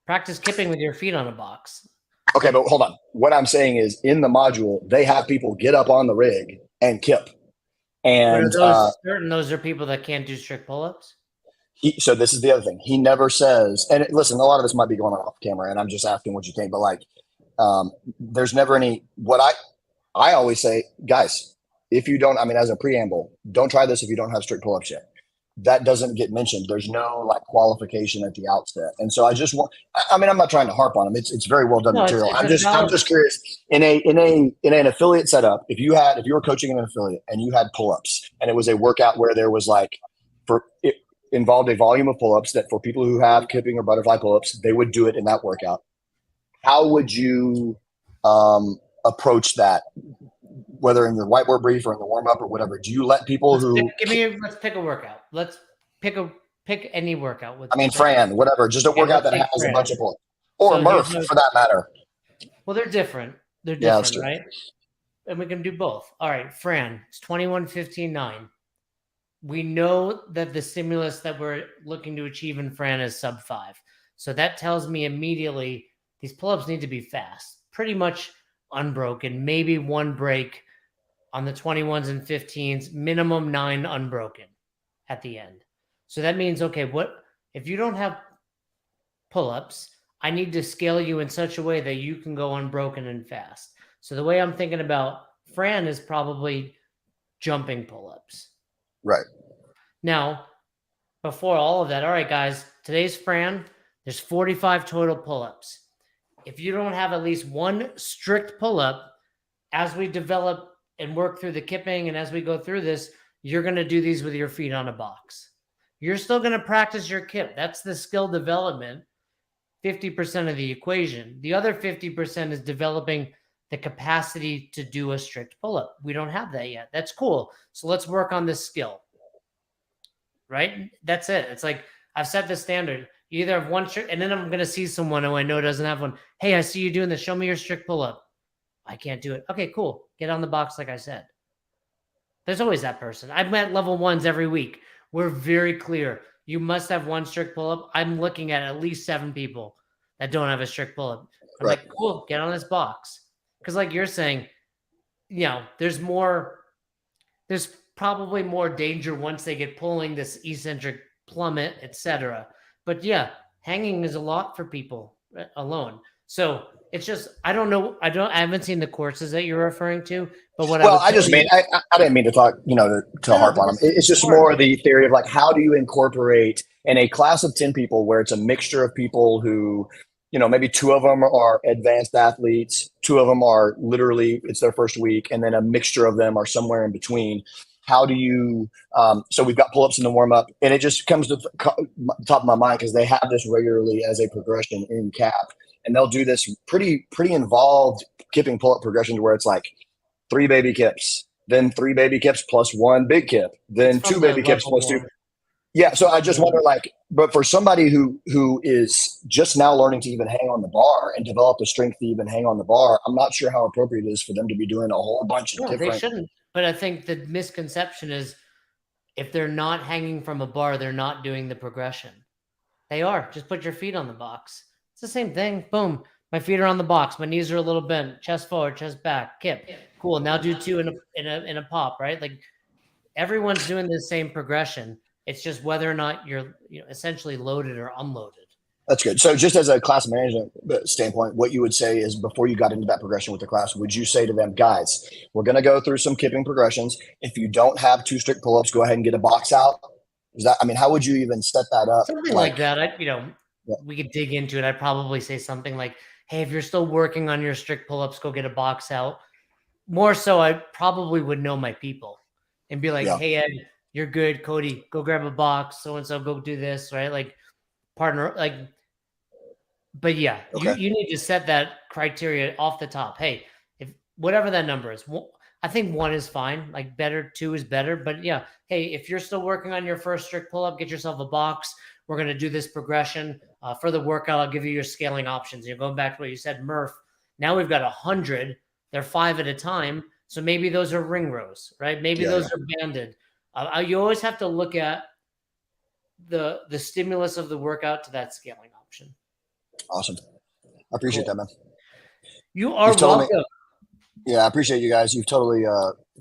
Practice kipping with your feet on a box. Okay, but hold on. What I'm saying is in the module, they have people get up on the rig and kip. And But are those are people that can't do strict pull-ups? so this is the other thing. He never says, and listen, a lot of this might be going on off camera, and I'm just asking what you think, but like, there's never any, what I always say, guys, if you don't, I mean, as a preamble, don't try this if you don't have strict pull-ups yet. That doesn't get mentioned. There's no like qualification at the outset. And so I just want, I mean, I'm not trying to harp on him. It's very well done material. I'm just curious in an affiliate setup, if you were coaching in an affiliate and you had pull-ups and it was a workout where there was like, it involved a volume of pull-ups that for people who have kipping or butterfly pull-ups, they would do it in that workout. How would you approach that? Whether in your whiteboard brief or in the warm up or whatever, do you let people let's pick a workout. Let's pick any workout with. I mean, Fran, whatever, just a workout that has a bunch of pull, or Murph for that matter. Well, they're different. They're different, right? And we can do both. All right, Fran, it's 21:15:09. We know that the stimulus that we're looking to achieve in Fran is sub 5. So that tells me immediately these pull-ups need to be fast, pretty much unbroken, maybe one break on the 21s and 15s, minimum 9 unbroken at the end. So that means, okay, what if you don't have pull-ups, I need to scale you in such a way that you can go unbroken and fast. So the way I'm thinking about Fran is probably jumping pull-ups. Right. Now, before all of that, all right, guys, today's Fran, there's 45 total pull-ups. If you don't have at least one strict pull-up, as we develop and work through the kipping and as we go through this, you're going to do these with your feet on a box. You're still going to practice your kip. That's the skill development, 50% of the equation. The other 50% is developing the capacity to do a strict pull-up. We don't have that yet. That's cool. So let's work on this skill. Right? That's it. It's like I've set the standard. You either have one strict, and then I'm going to see someone who I know doesn't have one. Hey, I see you doing this. Show me your strict pull-up. I can't do it. Okay, cool. Get on the box like I said. There's always that person. I've met level 1s every week. We're very clear. You must have one strict pull-up. I'm looking at least 7 people that don't have a strict pull-up. I'm like, cool, get on this box. Because like you're saying, there's probably more danger once they get pulling this eccentric plummet, etc. But yeah, hanging is a lot for people alone. So it's just, I don't know. I haven't seen the courses that you're referring to, but I didn't mean to talk, to harp on them. It's just more the theory of like, how do you incorporate in a class of 10 people where it's a mixture of people who, maybe 2 of them are advanced athletes, 2 of them are literally, it's their first week. And then a mixture of them are somewhere in between. How do you, so we've got pull-ups in the warm-up, and it just comes to the top of my mind because they have this regularly as a progression in CAP. And they'll do this pretty involved kipping pull-up progressions where it's like 3 baby kips, then 3 baby kips plus 1 big kip, then 2 baby kips plus 2. Yeah. So I just wonder, like, but for somebody who is just now learning to even hang on the bar and develop the strength to even hang on the bar, I'm not sure how appropriate it is for them to be doing a whole bunch of different. They shouldn't. But I think the misconception is if they're not hanging from a bar, they're not doing the progression. They are. Just put your feet on the box. It's the same thing. Boom. My feet are on the box. My knees are a little bent. Chest forward, chest back. Kip. Cool. Now do 2 in a pop, right? Like everyone's doing the same progression. It's just whether or not you're essentially loaded or unloaded. That's good. So just as a class management standpoint, what you would say is before you got into that progression with the class, would you say to them, guys, we're going to go through some kipping progressions. If you don't have 2 strict pull-ups, go ahead and get a box out. How would you even set that up? Something like that. We could dig into it. I'd probably say something like, hey, if you're still working on your strict pull-ups, go get a box out. More so, I probably would know my people and be like, hey, Ed, you're good. Cody, go grab a box. So-and-so, go do this, right? Like partner, like, but yeah, okay. you need to set that criteria off the top. Hey, if whatever that number is, I think 1 is fine. Like better, 2 is better. But yeah, hey, if you're still working on your first strict pull-up, get yourself a box. We're going to do this progression. For the workout, I'll give you your scaling options. You're going back to what you said, Murph. Now we've got 100. They're 5 at a time. So maybe those are ring rows, right? Maybe those are banded. You always have to look at the stimulus of the workout to that scaling option. Awesome. I appreciate that, man. You are welcome. Yeah, I appreciate you guys. You've totally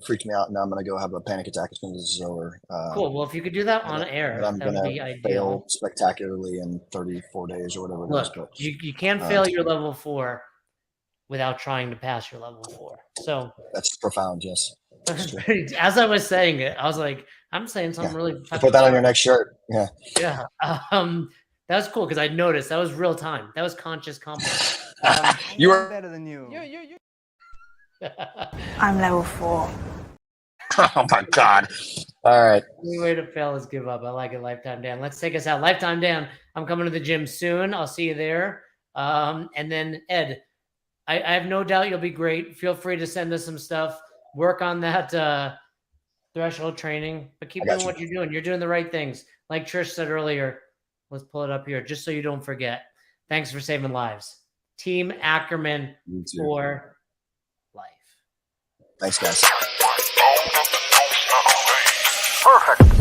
freaked me out. Now I'm going to go have a panic attack as soon as this is over. Cool. Well, if you could do that on air, I'm that would going be to ideal. fail spectacularly in 34 days or whatever it is. Look, But you can't fail your level 4 without trying to pass your level 4. So that's profound. Yes. as I was saying it, I was like, I'm saying something really. Put that on your next shirt. Yeah. Yeah. That was cool because I noticed that was real time. That was conscious compliment. You were better than you. I'm level 4. Oh my God. All right. The way to fail is give up. I like it, Lifetime Dan. Let's take us out. Lifetime Dan, I'm coming to the gym soon. I'll see you there. And then Ed, I have no doubt you'll be great. Feel free to send us some stuff. Work on that threshold training, but keep doing what you're doing. You're doing the right things. Like Trish said earlier, let's pull it up here just so you don't forget. Thanks for saving lives. Team Ackerman for life. Thanks, guys. Perfect.